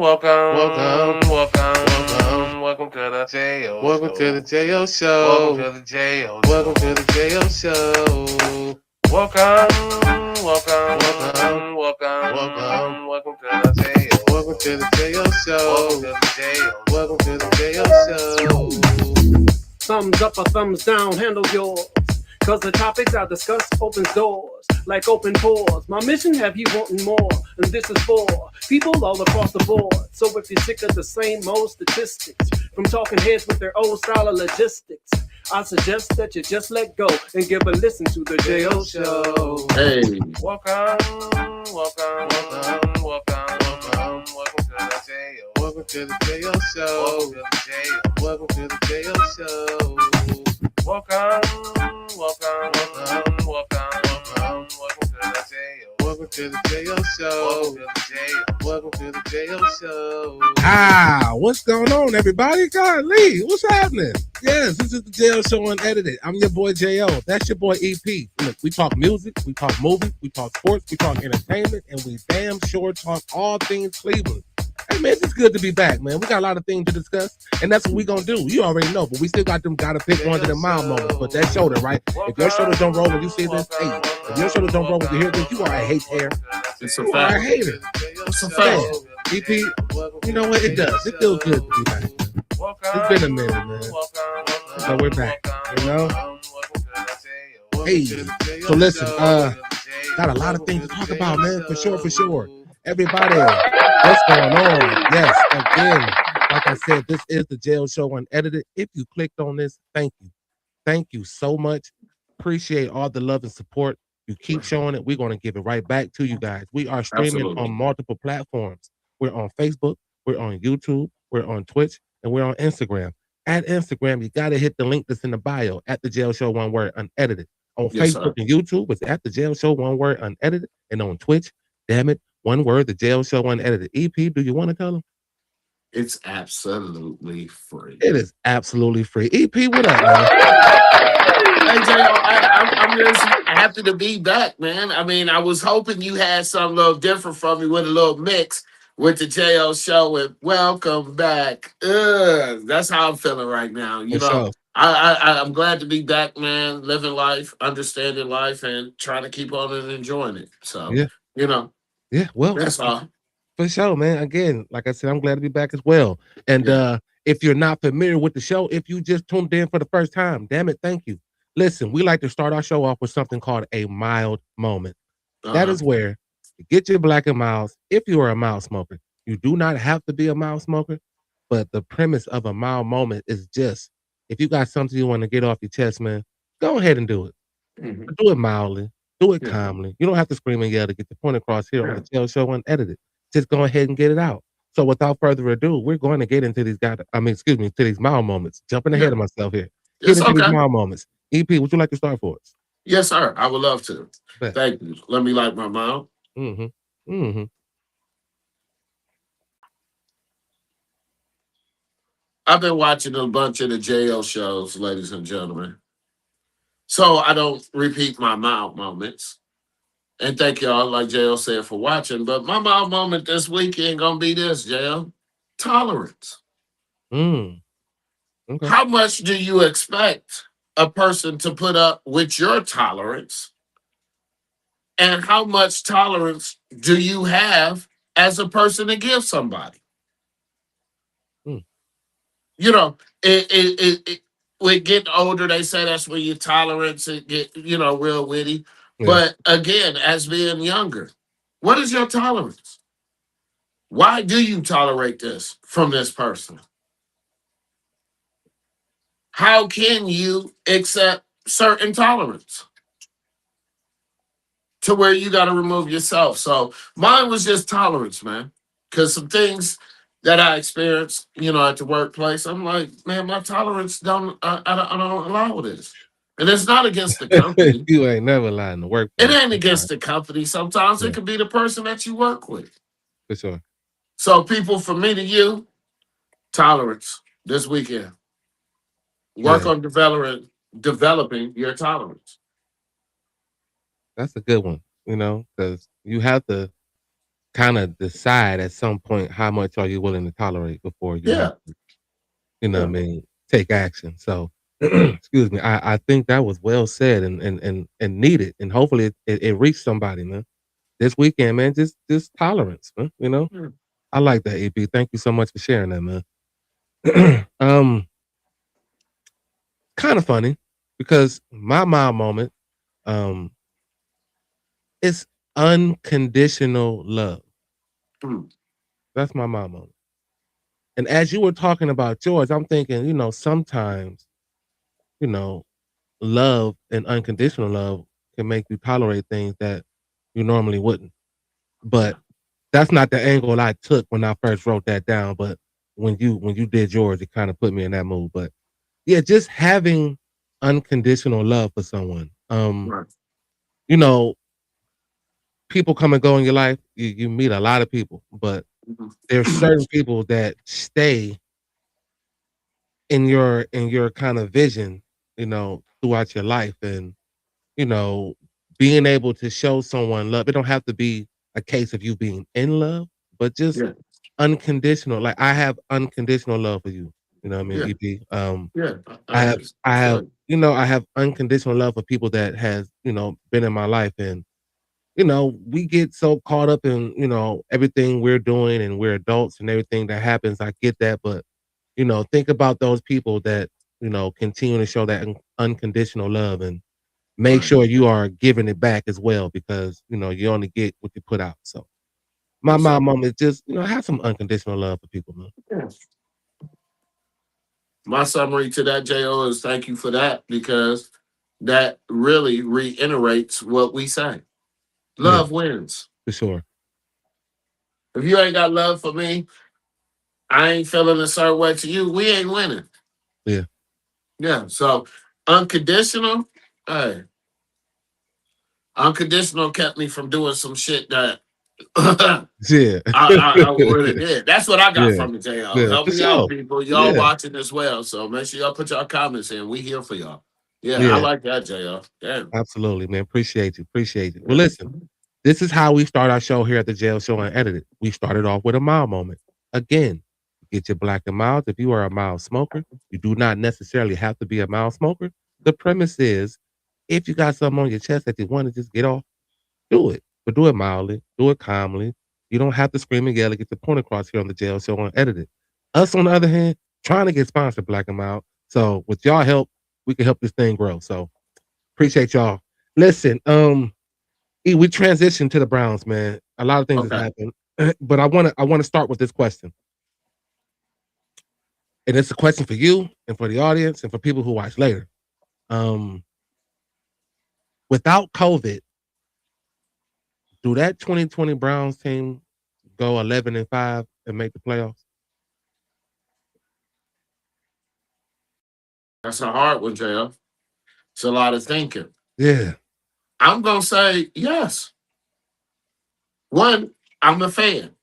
welcome to the J.O. Welcome Show. to the J.O. Welcome Show. to the J.O. Welcome to the J.O. Show. Welcome to the J.O. Welcome to the J.O. Show. Welcome to the J.O. Welcome to the J.O. Show. Thumbs up or thumbs down, handle yours. Cause the topics I discuss opens doors, like open pores. My mission have you wanting more, and this is for people all across the board. So if you're sick of the same old statistics, from talking heads with their old style of logistics, I suggest that you just let go and give a listen to the J.O. Show. Hey, Welcome to the J.O. Welcome to the J.O. Show. Welcome to the J.O. Show. Welcome to the J.O. Welcome to the J.O. Show. Welcome to the J.O. Show. What's going on, everybody? Golly, what's happening? Yes, this is the J.O. Show Unedited. I'm your boy J.O. That's your boy EP. Look, we talk music, we talk movies, we talk sports, we talk entertainment, and we damn sure talk all things Cleveland. Hey, man, it's good to be back, man. We got a lot of things to discuss, and that's what we gonna do. You already know, but we still got to pick one of the mild moments. But that shoulder, right? If your shoulders don't roll when you see this, hey, if your shoulders don't roll when you hear this, you are a hater. it's a You are a fact. hater. It's a fact. EP, you know what? It does. It feels good to be back. It's been a minute, man. So we're back, you know? Hey, so listen, got a lot of things to talk about, man, for sure. Everybody, what's going on? Yes, again, like I said, this is the J.O. Show Unedited. If you clicked on this, thank you. Thank you so much. Appreciate all the love and support. You keep showing it. We're going to give it right back to you guys. We are streaming Absolutely. on multiple platforms. We're on Facebook, we're on YouTube, we're on Twitch, and we're on Instagram. At Instagram, you got to hit the link that's in the bio at the J.O. Show, one word, unedited. On Yes, Facebook and YouTube, it's at the J.O. Show, one word, unedited. And on Twitch, damn it, one word, the J.O. Show Unedited. EP, do you want to tell them? It's absolutely free. It is absolutely free. EP, what up, man? Hey, J.O., I'm just happy to be back, man. I mean, I was hoping you had something a little different from me with a little mix with the J.O. Show and welcome back. That's how I'm feeling right now. You For know, sure. I'm glad to be back, man, living life, understanding life, and trying to keep on and enjoying it. So, Yeah. you know, Yeah, well, that's all. for sure, man. Again, like I said, I'm glad to be back as well. And Yeah. if you're not familiar with the show, if you just tuned in for the first time, damn it, thank you. Listen, we like to start our show off with something called a mild moment. That is where you get your black and milds. If you are a mild smoker, you do not have to be a mild smoker, but the premise of a mild moment is just if you got something you want to get off your chest, man, go ahead and do it. Mhm. But do it mildly, do it Yeah. calmly. You don't have to scream and yell to get the point across here on the J.O. Show Unedited. Just go ahead and get it out. So without further ado, we're going to get into these to these mild moments. Jumping ahead Yeah. of myself here. Get It's into these okay. mild moments. EP, would you like to start for us? Yes, sir. I would love to. Bet. Thank you. Let me light my mouth. Mm-hmm. Mm-hmm. I've been watching a bunch of the JL shows, ladies and gentlemen. So I don't repeat my mild moments. And thank y'all, like JL said, for watching. But my mild moment this weekend gonna be this, JL. Tolerance. Mm. Okay. How much do you expect a person to put up with your tolerance? And how much tolerance do you have as a person to give somebody? Mm. You know, with getting older, they say that's when your tolerance get, real witty. Yeah. But again, as being younger, what is your tolerance? Why do you tolerate this from this person? How can you accept certain tolerance to where you got to remove yourself? So mine was just tolerance, man. Because some things that I experienced, at the workplace, I'm like, man, my tolerance I don't allow this. And it's not against the company. You ain't never lied in the workplace. It ain't against the company. Sometimes Yeah. it could be the person that you work with. For sure. So people, from me to you, tolerance this weekend. Work Yeah. on developing your tolerance. That's a good one, because you have to kind of decide at some point how much are you willing to tolerate before you have Yeah. to, what I mean, take action. So, excuse me, I think that was well said and needed, and hopefully it reached somebody, man. This weekend, man, just tolerance, man. Mm. I like that, EP. Thank you so much for sharing that, man. Kind of funny because my mom moment, um, is unconditional love. Mm. That's my mom moment. And as you were talking about yours, I'm thinking, sometimes, you know, love and unconditional love can make you tolerate things that you normally wouldn't. But that's not the angle I took when I first wrote that down. But when you did yours, it kind of put me in that mood. But yeah, just having unconditional love for someone. Right. You know, people come and go in your life. You meet a lot of people, but Mhm. there's certain people that stay in your kind of vision, throughout your life. And, you know, being able to show someone love, it don't have to be a case of you being in love, but just Yeah. unconditional. Like I have unconditional love for you. You know what I mean, Yeah. EP? Yeah. I have I have, Understood. I have unconditional love for people that has, been in my life. And, we get so caught up in, everything we're doing and we're adults and everything that happens. I get that, but think about those people that, continue to show that unconditional love and make Right. sure you are giving it back as well because, you only get what you put out. So my Yes, sir. mom is just, have some unconditional love for people, man. Yeah. My summary to that, Jo, is thank you for that because that really reiterates what we say. Yeah, Love wins. for sure. If you ain't got love for me, I ain't feeling a certain way to you. We ain't winning. Yeah. Yeah. So unconditional, hey, unconditional kept me from doing some shit that I, Yeah. I really did. That's what I got Yeah. from the JL. Yeah, Help for me out, sure. people. Y'all Yeah. watching as well. So make sure y'all put y'all comments in. We here for y'all. Yeah, I Yeah. like that, JL. Damn. Absolutely, man. Appreciate you. Appreciate it. Well, Yeah. listen, this is how we start our show here at the Jail Show Unedited. We started off with a mild moment. Again, get your black and mild. If you are a mild smoker, you do not necessarily have to be a mild smoker. The premise is if you got something on your chest that you want to just get off, do it. But do it mildly, do it calmly. You don't have to scream and yell to get the point across here on the Jail Show Unedited. Us, on the other hand, trying to get sponsored black and mild. So with y'all help, we can help this thing grow. So appreciate y'all. Listen, we transitioned to the Browns, man. A lot of things has Okay. happened, but I wanna start with this question, and it's a question for you and for the audience and for people who watch later. Um, Without COVID, do that 2020 Browns team go 11-5 and make the playoffs? That's a hard one, JL. It's a lot of thinking. Yeah, I'm gonna say yes. One, I'm a fan.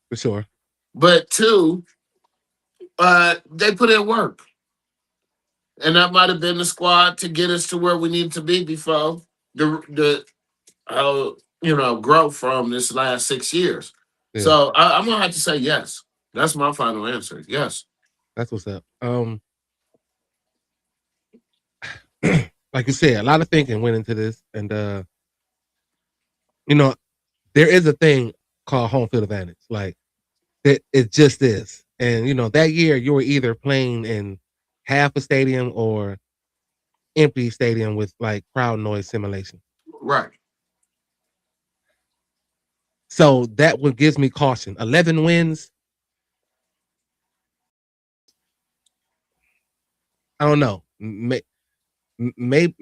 for sure. But two, they put in work. And that might have been the squad to get us to where we need to be before the growth from this last 6 years. Yeah, So I'm gonna have to say yes. That's my final answer. Yes. that's what's up. Like you said, a lot of thinking went into this, and you know, there is a thing called home field advantage. Like it just is. And that year you were either playing in half a stadium or empty stadium with like crowd noise simulation. Right. So that what gives me caution. 11 wins. I don't know. Maybe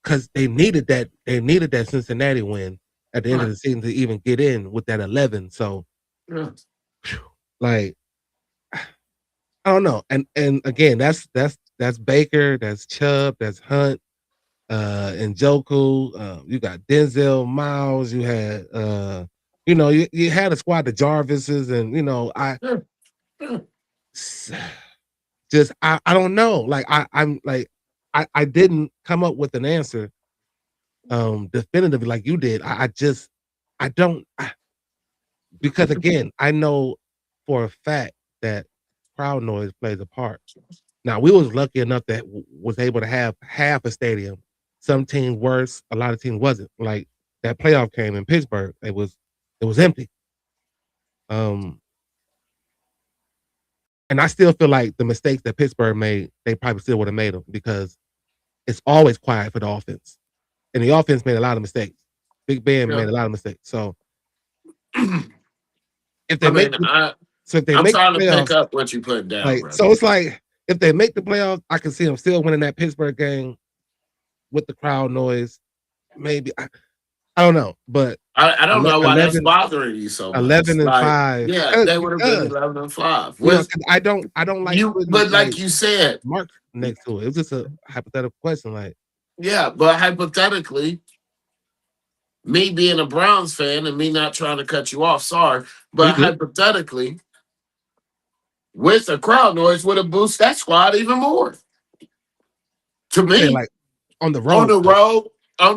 because they needed that. They needed that Cincinnati win at the end of Right. the season to even get in with that 11. So, Yeah. like, I don't know. And again, that's Baker, that's Chubb, that's Hunt, and Joku. You got Denzel Miles. You had you had a squad, the Jarvises, and I Yeah. Yeah. just I don't know. Like I'm like I didn't come up with an answer definitively like you did. I just I don't because again, I know for a fact that crowd noise plays a part. Now we was lucky enough that was able to have half a stadium. Some teams worse, a lot of teams wasn't. Like that playoff game in Pittsburgh, it was empty. And I still feel like the mistakes that Pittsburgh made, they probably still would have made them because it's always quiet for the offense, and the offense made a lot of mistakes. Big Ben made a lot of mistakes. So if they make, if they I'm make trying the to pick playoffs, up what you put down, like, brother. so it's like if they make the playoffs, I can see them still winning that Pittsburgh game with the crowd noise. Maybe I don't know, but I don't know why that's 11, bothering you so much. 11 and Like, 5. yeah, they would have been Because 11 and 5. you know, With 'cause I don't like you, putting but like like you said, marks next to it. It was just a hypothetical question. Like, yeah, but hypothetically, me being a Browns fan and me not trying to cut you off, sorry, you but good? hypothetically, with the crowd noise would have boosted that squad even more. To I'm saying me, like on the on road.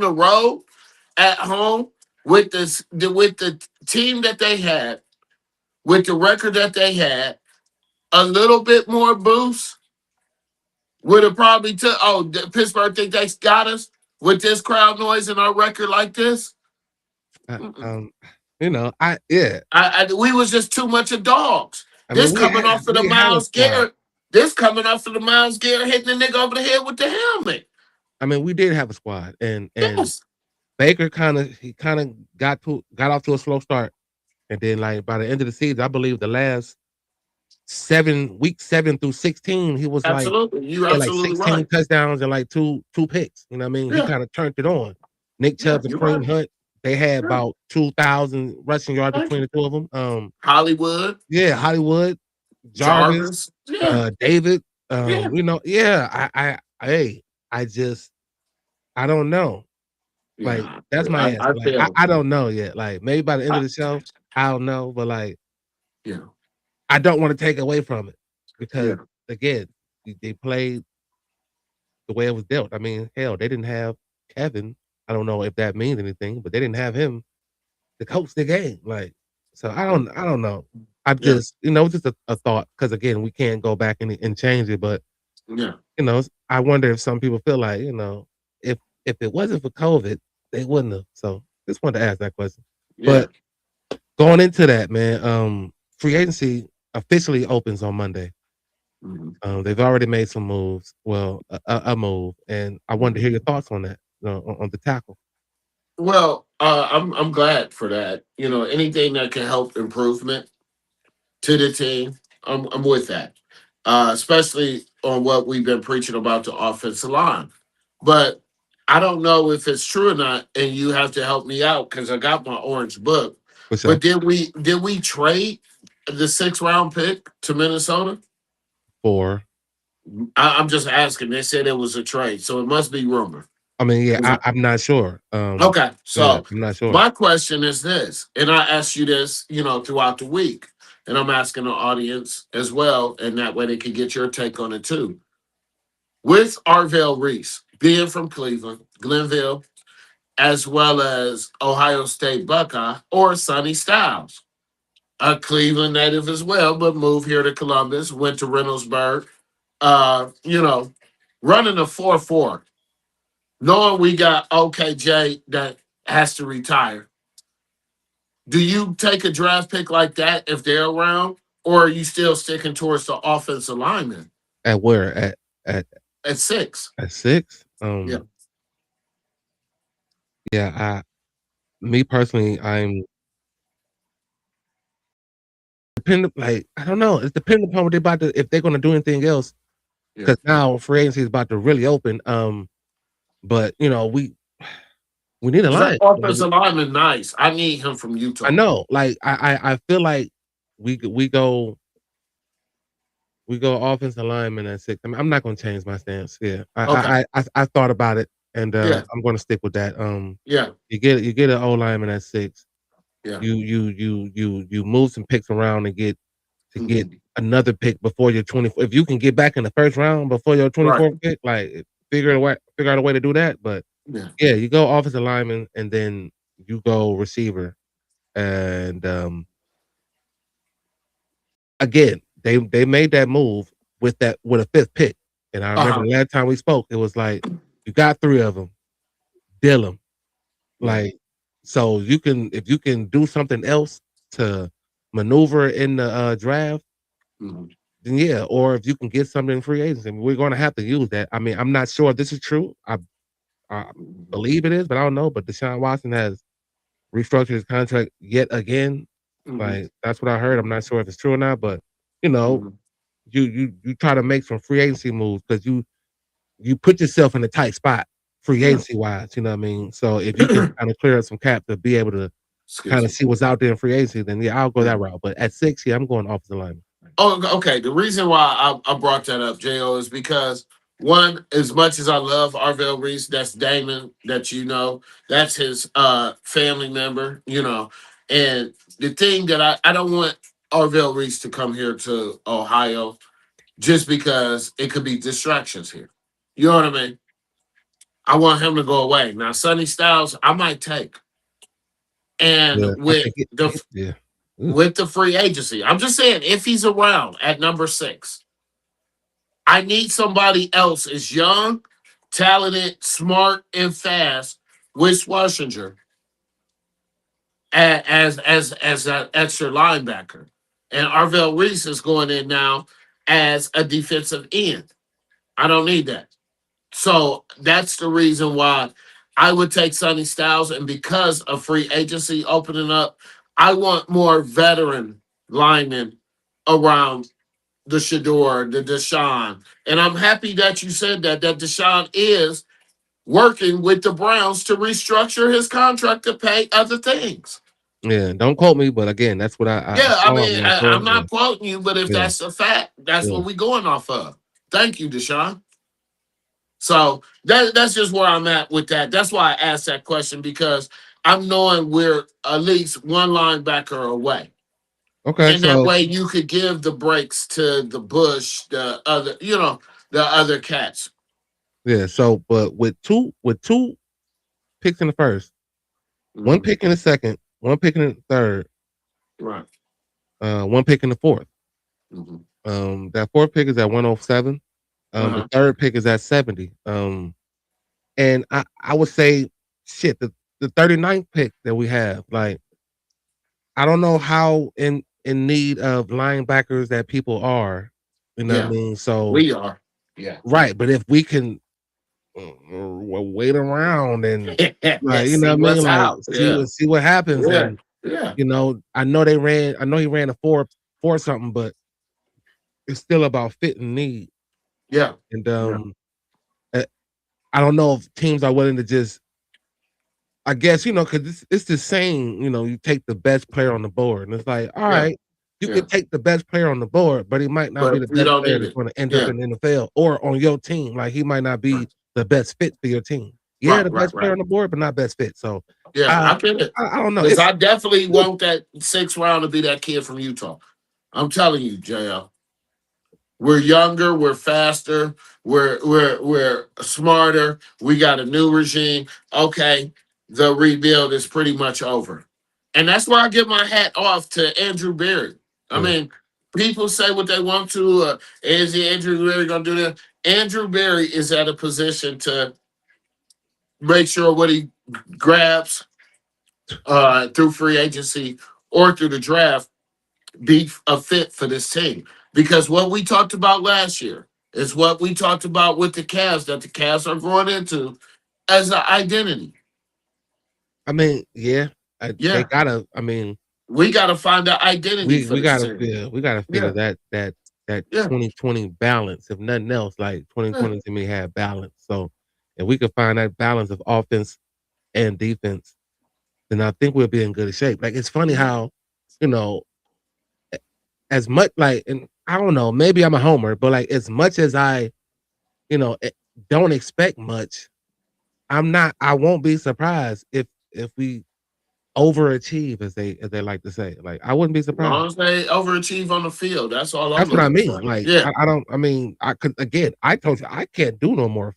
the road, at home, with the team that they had, with the record that they had, a little bit more boost would have probably took. Oh, Pittsburgh think they got us with this crowd noise and our record like this. You know, yeah. We was just too much of dogs. I This mean, coming off of the we had a Miles squad. Garrett. This coming off of the Miles Garrett hitting the nigga over the head with the helmet. I mean, we did have a squad, and Yes, Baker kind of got off to a slow start, and then like by the end of the season, I believe the last week 7 through 16, he was like absolutely. You're had like absolutely 16 right. touchdowns and like two picks. You know what I mean? He Yeah, kind of turned it on. Nick Chubb and you're Kareem right. Hunt, they had Yeah. about 2,000 rushing yards Thank between the two of them. Hollywood, Yeah, Hollywood, Jarvis, Yeah, David. yeah. You know, yeah. I just I don't know. Like Yeah, that's my answer. I Like feel. I don't know yet. Like maybe by the end of I, the show, I don't know, but like yeah, I don't want to take away from it because yeah, again, they played the way it was dealt. I mean, hell, they didn't have Kevin. I don't know if that means anything, but they didn't have him to coach the game. Like, so I don't know. I yeah, just, just a thought because again, we can't go back and change it. But yeah. I wonder if some people feel like, if it wasn't for COVID, they wouldn't have. So just wanted to ask that question. Yeah. But going into that, man, free agency officially opens on Monday. Mhm. They've already made some moves. Well, a move, and I wanted to hear your thoughts on that, on the tackle. Well, I'm glad for that. Anything that can help improvement to the team, I'm with that. Especially on what we've been preaching about the offensive line. But I don't know if it's true or not, and you have to help me out because I got my orange book. For sure. But did we trade the 6th-round pick to Minnesota? I'm just asking. They said it was a trade, so it must be rumor. I mean, yeah, I'm not sure. Okay, so yeah, I'm not sure. my question is this, and I asked you this, throughout the week, and I'm asking the audience as well, and that way they can get your take on it too. With Arvell Reese being from Cleveland, Glenville, as well as Ohio State Buckeye, or Sonny Styles, a Cleveland native as well, but moved here to Columbus, went to Reynoldsburg, running a 4-4, knowing we got OKJ that has to retire. Do you take a draft pick like that if they're around, or are you still sticking towards the offensive lineman At where? At 6? at 6? Yeah. Yeah, me personally, I'm dependent. Like I don't know. It's dependent upon what they're about to, if they're going to do anything else. Because now free agency is about to really open. But we need a line. That offensive lineman, nice. I need him from Utah. I know. Like I feel like we go offensive lineman at 6. I mean, I'm not going to change my stance. Yeah, I thought about it, and I'm going to stick with that. Yeah, you get an O lineman at 6. yeah. You move some picks around and get another pick before your 24. If you can get back in the first round before your 24th pick, like figure out a way to do that. But yeah, you go offensive lineman and then you go receiver, and again, they made that move with a fifth pick. And I remember the last time we spoke, it was like, you got 3 of them, deal them. Like, so if you can do something else to maneuver in the draft, then yeah, or if you can get something in free agency, we're going to have to use that. I mean, I'm not sure if this is true. I believe it is, but I don't know. But Deshaun Watson has restructured his contract yet again. Like, that's what I heard. I'm not sure if it's true or not, but you know, you try to make some free agency moves because you put yourself in a tight spot free agency wise. You know what I mean? So if you can kind of clear up some cap to be able to kind of see what's out there in free agency, then yeah, I'll go that route. But at 6, yeah, I'm going offensive lineman. Oh, okay. The reason why I brought that up, Jo, is because one, as much as I love Arvell Reese, that's Damon, that you know, that's his family member, you know. And the thing that I don't want Arvell Reese to come here to Ohio just because it could be distractions here. You know what I mean? I want him to go away. Now, Sonny Styles, I might take. And Yeah, with the free agency, I'm just saying, if he's around at number 6, I need somebody else as young, talented, smart, and fast with Schwarzenegger as an extra linebacker. And Arvell Reese is going in now as a defensive end. I don't need that. So that's the reason why I would take Sonny Styles. And because of free agency opening up, I want more veteran linemen around the Shador, the Deshaun. And I'm happy that you said that Deshaun is working with the Browns to restructure his contract to pay other things. Yeah, don't quote me, but again, that's what I'm not quoting you, but if that's a fact, that's what we're going off of. Thank you, Deshaun. So that's just where I'm at with that. That's why I asked that question, because I'm knowing we're at least one linebacker away. Okay, and that way you could give the breaks to the Bush, the other, the other cats. Yeah. So, but with two picks in the first, one pick in the second, one pick in the third, right? One pick in the fourth. That fourth pick is at 107. The third pick is at 70. And I would say, shit, the 39th pick that we have, like, I don't know how in need of linebackers that people are. You know what I mean? So we are. Yeah. Right. But if we can wait around and like, you know what I mean? Like see what happens. Yeah. And you know, I know he ran a 4 something, but it's still about fit and need. Yeah. And I don't know if teams are willing to just, I guess, you know, because it's the same, you know, you take the best player on the board. And it's like, all right, you can take the best player on the board, but he might not be the best player that's going to end up in the NFL or on your team. Like, he might not be the best fit for your team. Yeah, the best player on the board, but not best fit. So, I get it. I don't know. Because I definitely want that 6th round to be that kid from Utah. I'm telling you, JL. We're younger, we're faster, we're smarter. We got a new regime. Okay, the rebuild is pretty much over. And that's why I give my hat off to Andrew Berry. I mean, people say what they want to. Is Andrew Berry going to do that? Andrew Berry is at a position to make sure what he grabs through free agency or through the draft be a fit for this team. Because what we talked about last year is what we talked about with the Cavs, that the Cavs are growing into as an identity. I mean, they gotta. I mean, we gotta find an identity. We gotta figure that 2020 balance. If nothing else, like 2020 to me had balance. So if we could find that balance of offense and defense, then I think we'll be in good shape. Like, it's funny how, you know, as much like, and I don't know, maybe I'm a homer, but like, as much as I, you know, don't expect much, I won't be surprised if we overachieve, as they like to say. Like, I wouldn't be surprised. As long as they overachieve on the field, that's all. That's what I mean. Like, I don't. I mean, I could, again. I told you I can't do no more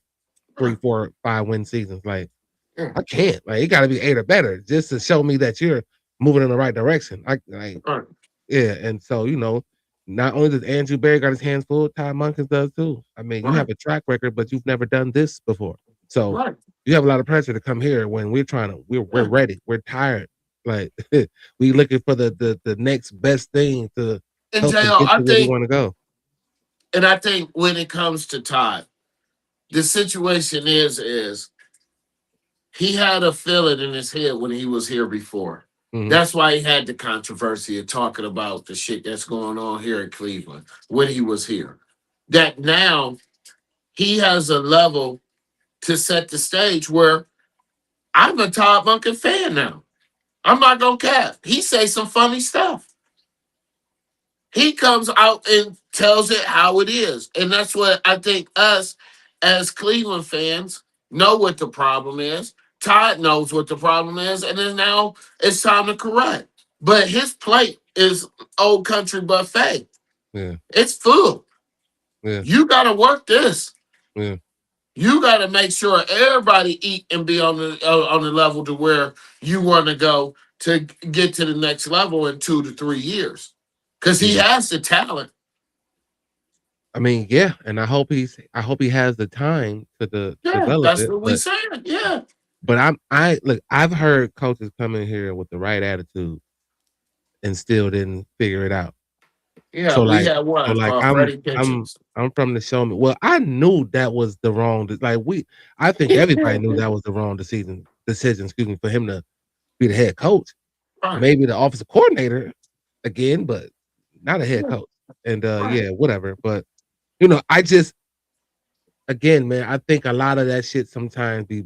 3, 4, 5 win seasons. Like, I can't. Like, it got to be 8 or better just to show me that you're moving in the right direction. Yeah, and so, you know, not only does Andrew Berry got his hands full, Todd Monken does too. I mean, you Right. have a track record, but you've never done this before. So Right. you have a lot of pressure to come here when we're ready. We're tired. Like we looking for the next best thing to And help us JL, get to where we want to go. I think when it comes to Todd, the situation is he had a feeling in his head when he was here before. Mhm. That's why he had the controversy of talking about the shit that's going on here in Cleveland when he was here. That now he has a level to set the stage where I'm a Todd Monken fan now. I'm not gonna cap. He say some funny stuff. He comes out and tells it how it is. And that's what I think us as Cleveland fans know what the problem is. Todd knows what the problem is. And then now it's time to correct. But his plate is old country buffet. Yeah. It's full. Yeah. You got to work this. Yeah. You got to make sure everybody eat and be on the level to where you want to go to get to the next level in 2 to 3 years. Because he has the talent. I mean, yeah, and I hope he has the time to develop That's it. what we said. Yeah. But I've heard coaches come in here with the right attitude and still didn't figure it out. Yeah, So we had one called Freddie Kitchens. I'm from the show me. Well, I knew that was the wrong. I think everybody knew that was the wrong decision. Excuse me, for him to be the head coach. Right. Maybe the offensive coordinator again, but not a head coach. And yeah, whatever. But I just again, man, I think a lot of that shit sometimes be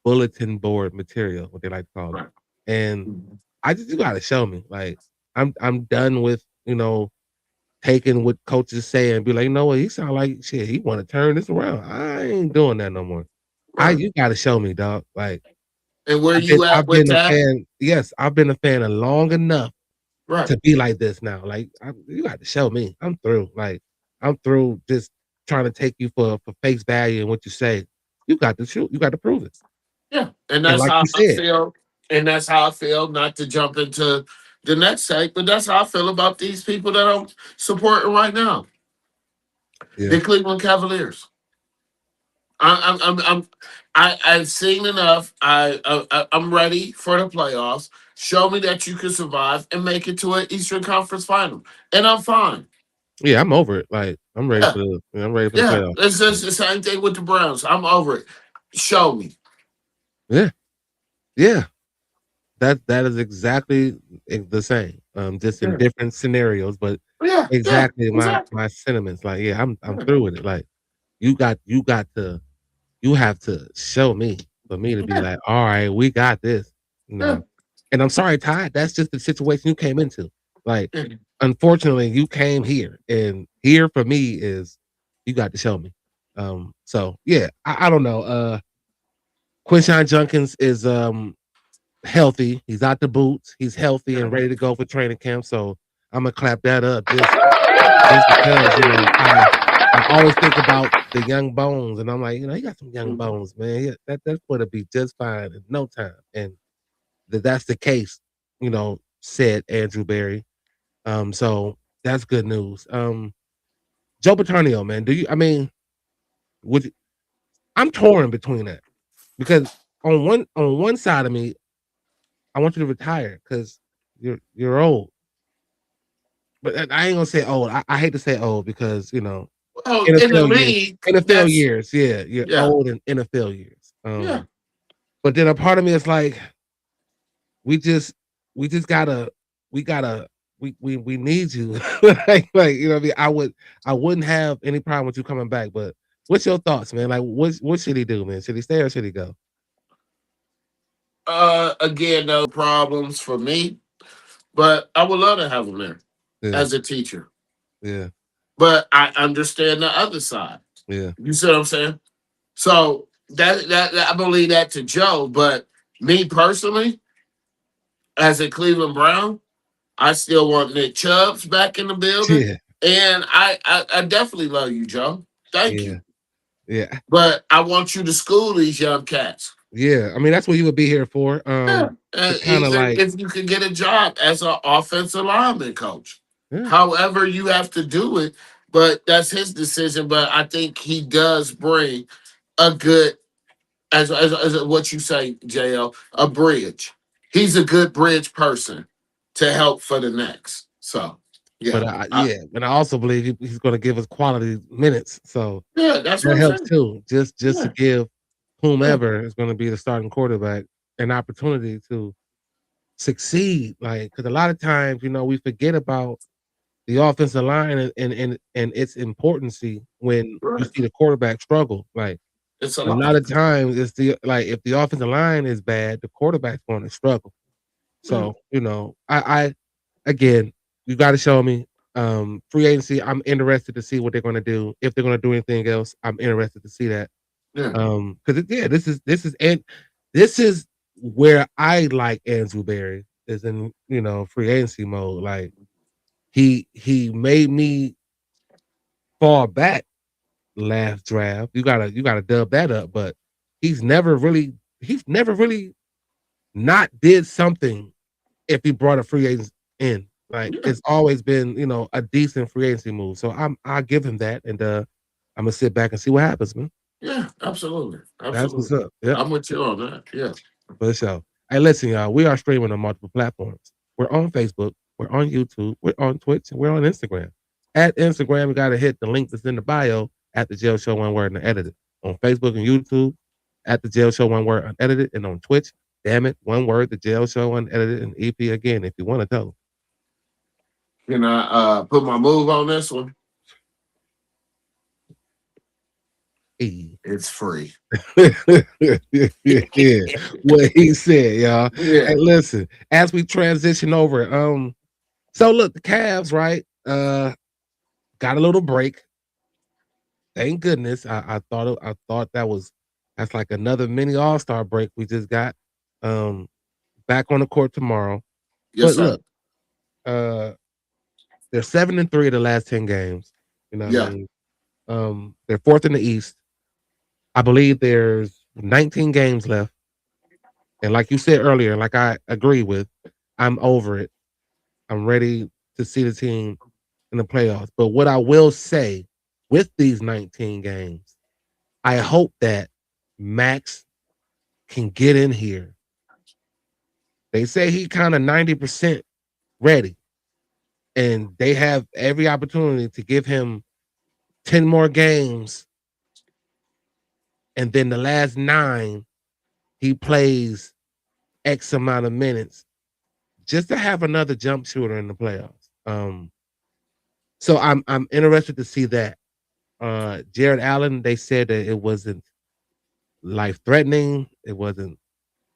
bulletin board material, what they like to call it. And you gotta show me. Like I'm done with taking what coaches say and be like, you know what, he sound like shit. He want to turn this around. I ain't doing that no more. You got to show me, dog. Like, and where you at with that? Fan, yes, I've been a fan long enough to be like this now. Like, you got to show me. I'm through. Like, I'm through just trying to take you for face value and what you say. You got to shoot. You got to prove it. Yeah, and that's how I feel. And that's how I feel. Not to jump into the next site, but that's how I feel about these people that I'm supporting right now. Yeah. The Cleveland Cavaliers. I've seen enough. I'm ready for the playoffs. Show me that you can survive and make it to an Eastern Conference final, and I'm fine. Yeah, I'm over it. Like I'm ready for the playoffs. It's just the same thing with the Browns. I'm over it. Show me. Yeah. That is exactly the same. Just in different scenarios, but exactly my sentiments. Like, yeah, I'm through with it. Like, you have to show me for me to be like, all right, we got this. And I'm sorry, Todd, that's just the situation you came into. Like, unfortunately, you came here, and here for me is you got to show me. So yeah, I don't know. Quinshon Judkins is healthy. He's out the boots. He's healthy and ready to go for training camp. So I'm gonna clap that up just because I always think about the young bones, and I'm like, he got some young bones, man. That's gonna be just fine in no time. And that's the case, said Andrew Berry. So that's good news. Joe Paterno, man, I'm torn between that because on one side of me, I want you to retire because you're old. But I ain't gonna say old. I hate to say old because NFL years, you're old in NFL years. But then a part of me is like, we need you. like what I mean? I wouldn't have any problem with you coming back. But what's your thoughts, man? Like, what should he do, man? Should he stay or should he go? Again, no problems for me, but I would love to have him there as a teacher. Yeah. But I understand the other side. Yeah. You see what I'm saying? So that I believe that to Joe, but me personally, as a Cleveland Brown, I still want Nick Chubbs back in the building. Yeah. And I definitely love you, Joe. Thank you. Yeah. But I want you to school these young cats. Yeah, I mean that's what you would be here for. Kind of like if you could get a job as an offensive lineman coach. Yeah. However, you have to do it, but that's his decision. But I think he does bring a good, as what you say, JL, a bridge. He's a good bridge person to help for the next. So, But yeah, yeah, and I also believe he's going to give us quality minutes, so yeah, that's what that I'm helps saying. too. Just to Yeah, give yeah, whomever is going to be the starting quarterback an opportunity to succeed. Like, because a lot of times, we forget about the offensive line and its importance when you right. see the quarterback struggle. Like, It's a a lot. lot of times, it's if the offensive line is bad, the quarterback's going to struggle. Yeah, So, I again, you got to show me free agency. I'm interested to see what they're going to do. If they're going to do anything else, I'm interested to see that. yeah, Because this is where I like Andrew Berry is in free agency mode. Like he made me fall back last draft. You gotta dub that up, but he's never really not did something if he brought a free agent in. Like yeah, it's always been, a decent free agency move. So I'll give him that and I'm gonna sit back and see what happens, man. yeah. Absolutely, That's what's absolutely. up. Yep, I'm with you on that. Yeah. for sure. Hey, listen, y'all, we are streaming on multiple platforms. We're on Facebook, we're on YouTube, we're on Twitch, and we're on Instagram. At Instagram, we gotta hit the link that's in the bio at the Jail Show One Word Unedited. On Facebook and YouTube, at the Jail Show One Word Unedited, and on Twitch, damn it, one word, the Jail Show Unedited, and EP again, if you want to tell them. Can I put my move on this one? Hey. It's free. Yeah, what he said, y'all. Yeah. Hey, listen, as we transition over, so look, the Cavs, right? Got a little break. Thank goodness. I thought that's like another mini All-Star break we just got. Back on the court tomorrow. Yes, But sir. look, uh, they're 7-3 of the last 10 games. You know what I Yeah. mean? They're fourth in the East. I believe there's 19 games left. And like you said earlier, like I agree with, I'm over it. I'm ready to see the team in the playoffs. But what I will say with these 19 games, I hope that Max can get in here. They say he kind of 90% ready, and they have every opportunity to give him 10 more games. And then the last 9, he plays X amount of minutes just to have another jump shooter in the playoffs. So I'm interested to see that. Jared Allen, they said that it wasn't life threatening. It wasn't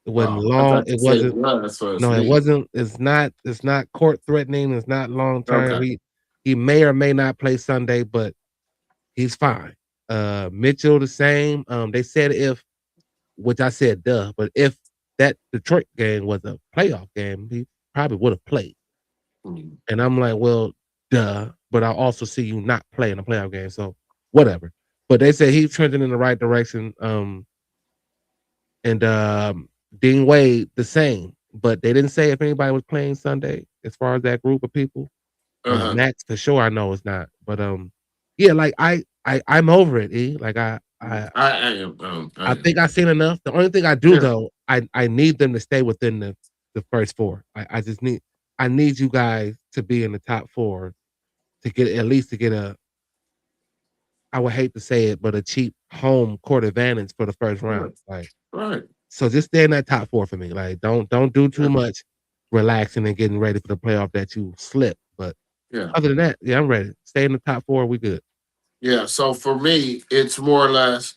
Oh, I long. thought you It said wasn't. it was for his No, it knee. wasn't. It's not court threatening. It's not long term. Okay. He may or may not play Sunday, but he's fine. Mitchell the same. They said which I said duh, but if that Detroit game was a playoff game, he probably would have played. Mm. And I'm like, well, duh. But I also see you not playing a playoff game, so whatever. But they said he's trending in the right direction. And Dean Wade the same, but they didn't say if anybody was playing Sunday as far as that group of people. Uh-huh. Max for sure, I know it's not, but yeah, like I'm over it. Like I am. I I am. think I've seen enough. The only thing I do Yeah. though, I need them to stay within the first 4. I need you guys to be in the top 4 to get at least to get a. I would hate to say it, but a cheap home court advantage for the first round. Right. Like, Right. so just stay in that top 4 for me. Like, don't do too Yeah. much relaxing and getting ready for the playoff that you slip. But Yeah. other than that, yeah, I'm ready. Stay in the top 4. We good. Yeah. So for me, it's more or less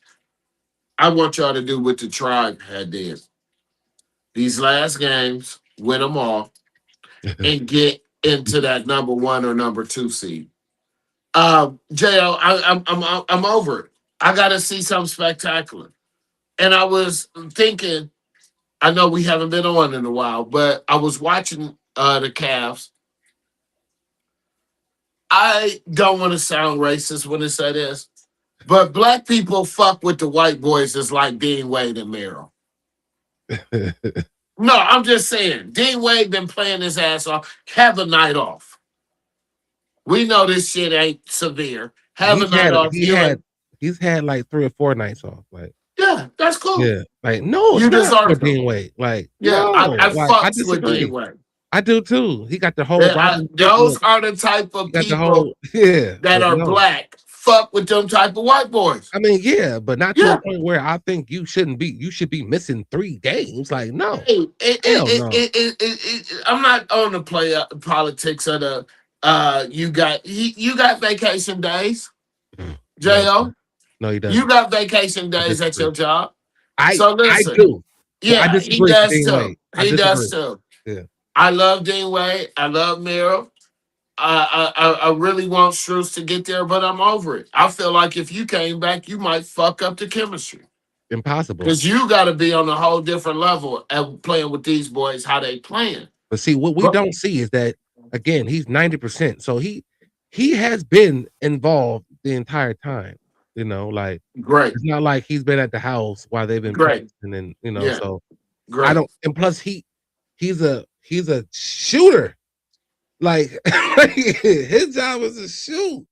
I want y'all to do what the tribe had did. These last games, win them all, and get into that number 1 or number 2 seed. JL, I'm over it. I got to see something spectacular. And I was thinking, I know we haven't been on in a while, but I was watching the Cavs. I don't want to sound racist when I say this, but black people fuck with the white boys as like Dean Wade and Merrill. No, I'm just saying. Dean Wade been playing his ass off. Have a night off. We know this shit ain't severe. Have a night off. He's had like 3 or 4 nights off. Like, yeah, that's cool. Yeah, like no, you it's not for deserve Dean Wade. Like, yeah, no, I like, I fucks with disagree. Dean Wade. I do too. He got the whole those are the type of people that are black. Fuck with them type of white boys. I mean, yeah, but not to a point where I think you should be missing 3 games. Like, no. Hey, I'm not on the politics of the you got vacation days. J.O. No, he doesn't. You got vacation days at your job. So listen, I do. Yeah, I he does too. Wade. He does too. Yeah. I love Dean Wade. I love Merrill. I really want Struz to get there, but I'm over it. I feel like if you came back, you might fuck up the chemistry. Impossible. Because you got to be on a whole different level at playing with these boys, how they playing. But see, what we don't see is that, again, he's 90%. So he has been involved the entire time. You know, like, great. It's not like he's been at the house while they've been great. And then, you know, so great. I don't, and plus he's a shooter. Like, his job is to shoot.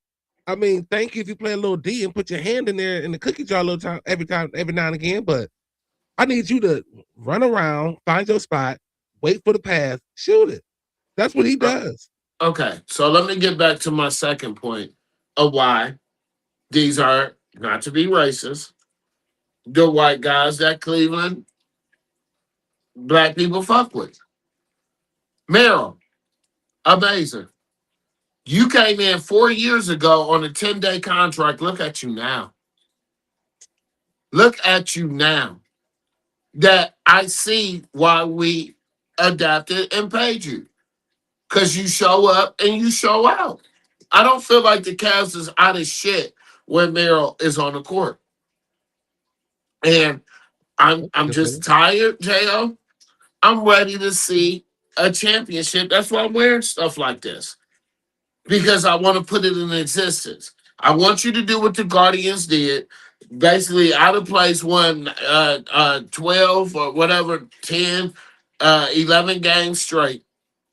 I mean, thank you if you play a little D and put your hand in there in the cookie jar a little time, every now and again. But I need you to run around, find your spot, wait for the pass, shoot it. That's what he does. Okay, so let me get back to my second point of why these are, not to be racist, the white guys that Cleveland black people fuck with. Merrill, amazing. You came in 4 years ago on a 10-day contract. Look at you now. Look at you now. That I see why we adapted and paid you. Because you show up and you show out. I don't feel like the Cavs is out of shit when Merrill is on the court. And I'm just tired, J.O. I'm ready to see a championship. That's why I'm wearing stuff like this. Because I want to put it in existence. I want you to do what the Guardians did. Basically, out of place, won 12 or whatever, 10, 11 games straight,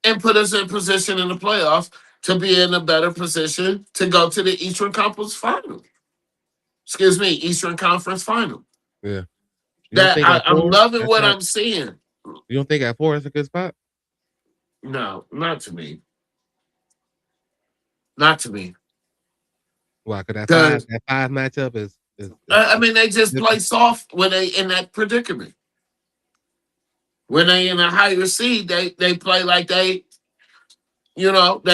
and put us in position in the playoffs to be in a better position to go to the Eastern Conference Final. Eastern Conference Final. Yeah. I'm loving what I'm seeing. You don't think at 4 is a good spot? No, not to me. Not to me. Why? Because that 5 matchup is I mean, they just play soft when they in that predicament. When they in a higher seed, they play like they, they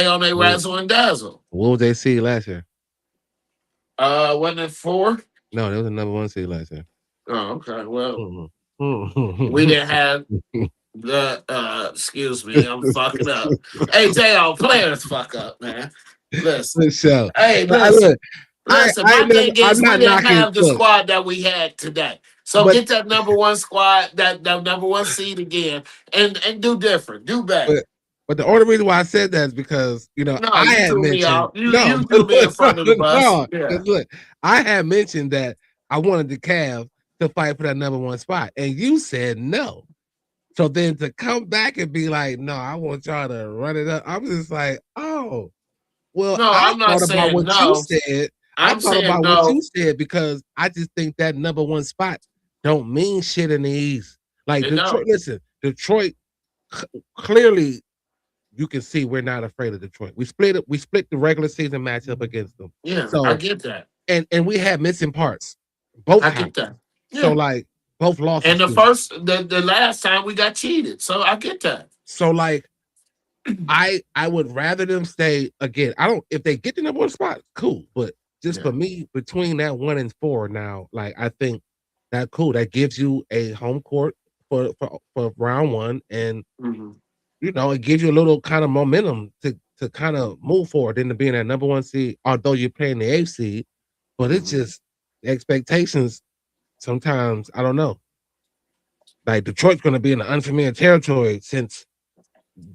on their razzle and dazzle. What was they seed last year? Wasn't it 4? No, there was a number 1 seed last year. Oh, okay. Well, we didn't have the. Excuse me, I'm fucking up. Hey, JL, players fuck up, man. Listen. Hey, listen. Listen, my thing is we didn't have the squad that we had today. So get that number 1 squad, that number 1 seed again, and do different, do better. But the only reason why I said that is because I had mentioned you threw me in front of the bus. Look, I had mentioned that I wanted the Cavs to fight for that number 1 spot, and you said no. So then to come back and be like, no, I want y'all to run it up. I'm just like, oh, well, no, I'm not saying what no. You said. I'm talking about what you said because I just think that number 1 spot don't mean shit in the East. Like Detroit, listen, Detroit clearly you can see we're not afraid of Detroit. We split the regular season matchup against them. Yeah, so, I get that. And we had missing parts. Both I get that. Yeah. So like both lost. And the last time we got cheated. So I get that. So like I would rather them stay again. If they get the number 1 spot, cool. But just for me, between that 1 and 4 now, like I think that cool. That gives you a home court for round 1, and it gives you a little kind of momentum to kind of move forward into being that number 1 seed, although you're playing the 8th seed. But it's just the expectations. Sometimes I don't know. Like Detroit's going to be in the unfamiliar territory since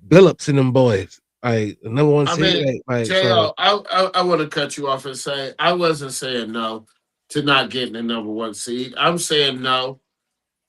Billups and them boys. Like the number 1 seed. JL, I want to cut you off and say I wasn't saying no to not getting the number 1 seed. I'm saying no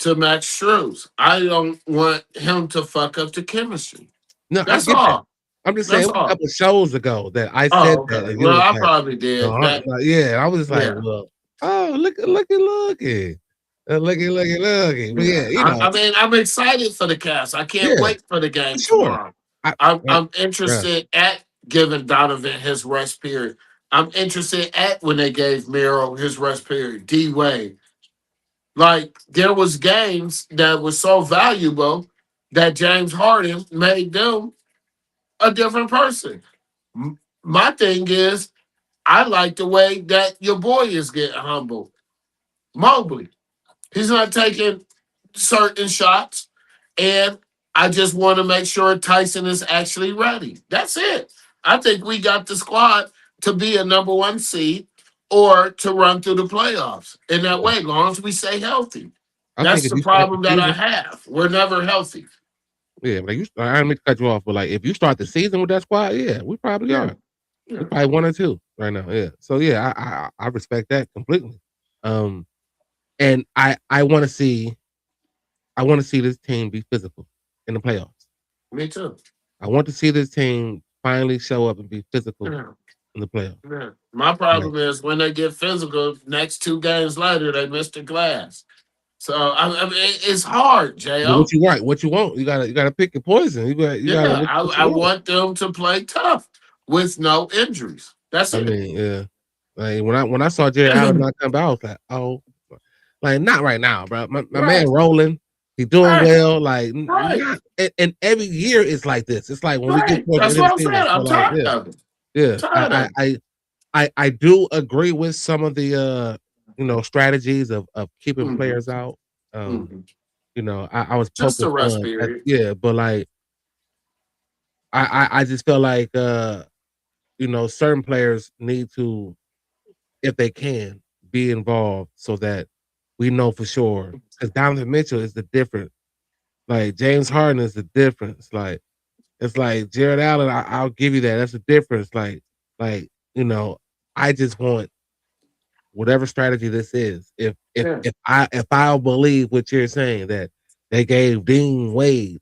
to Max Struz. I don't want him to fuck up the chemistry. No, that's all. I'm just saying, That's it was a all. couple of shows ago that I said Oh, that, okay. and you Well, was I like, probably did. That, yeah. I was just like, yeah. well, oh, looky. But yeah, I mean, I'm excited for the cast. I can't yeah, wait for the game for sure. tomorrow. I, I'm yeah, interested at giving Donovan his rest period. I'm interested at when they gave Miro his rest period. D Wade. Like there was games that were so valuable that James Harden made them a different person. My thing is, I like the way that your boy is getting humbled. Mobley. He's not taking certain shots. And I just want to make sure Tyson is actually ready. That's it. I think we got the squad to be a number one seed or to run through the playoffs in that way, as long as we stay healthy. I think That's if the you start the problem that I season, have. We're never healthy. yeah, like I don't mean to cut you off, but like if you start the season with that squad, yeah, we probably Yeah. are. We're probably 1 or 2 right now. Yeah. So yeah, I respect that completely. And I want to see this team be physical in the playoffs. Me too. I want to see this team finally show up and be physical Yeah. in the playoffs. Yeah. My Like, problem is when they get physical, next 2 games later, they miss the glass. So I mean, it's hard, what Jo. you want? What you want? You gotta pick your poison. You gotta Yeah, what you I want. want them to play tough with no injuries. That's I it. mean, yeah. Like when I saw Jerry Allen not come back, I was like, oh, like not right now, bro. My man Right, rolling, he doing right, well. Like right, not, and every year it's like this. It's like when we get right. towards the That's end of what the I'm saying. season. So I'm like, tired of it. yeah. Tired of it. I do agree with some of the strategies of keeping Mhm, players out. Um, mhm. I was Just poking a rest fun period. but like I just feel like certain players need to, if they can, be involved so that we know for sure. Because Donovan Mitchell is the difference. Like James Harden is the difference. Like it's like Jared Allen, I'll give you that. That's the difference. Like, you know, I just want whatever strategy this is. If if Yeah, if I if I believe what you're saying that they gave Dean Wade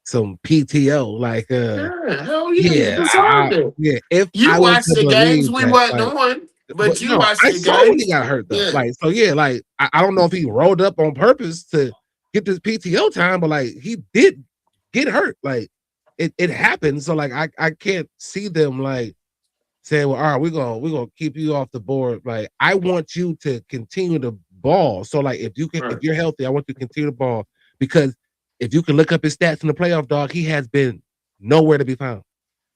some PTO, like yeah. Hell yeah, he yeah, deserved it. yeah. If You I was watched to the games believe we that, wasn't like, on, but but you no, watched I the saw when he games. got hurt though. Yeah, Like, so yeah, like I don't know if he rolled up on purpose to get this PTO time, but like he did get hurt. Like it happened. So like I can't see them like saying, well, all right, we're gonna keep you off the board. Like I want you to continue to ball. So like if right, you're healthy, I want you to continue to ball because if you can look up his stats in the playoff, dog, he has been nowhere to be found.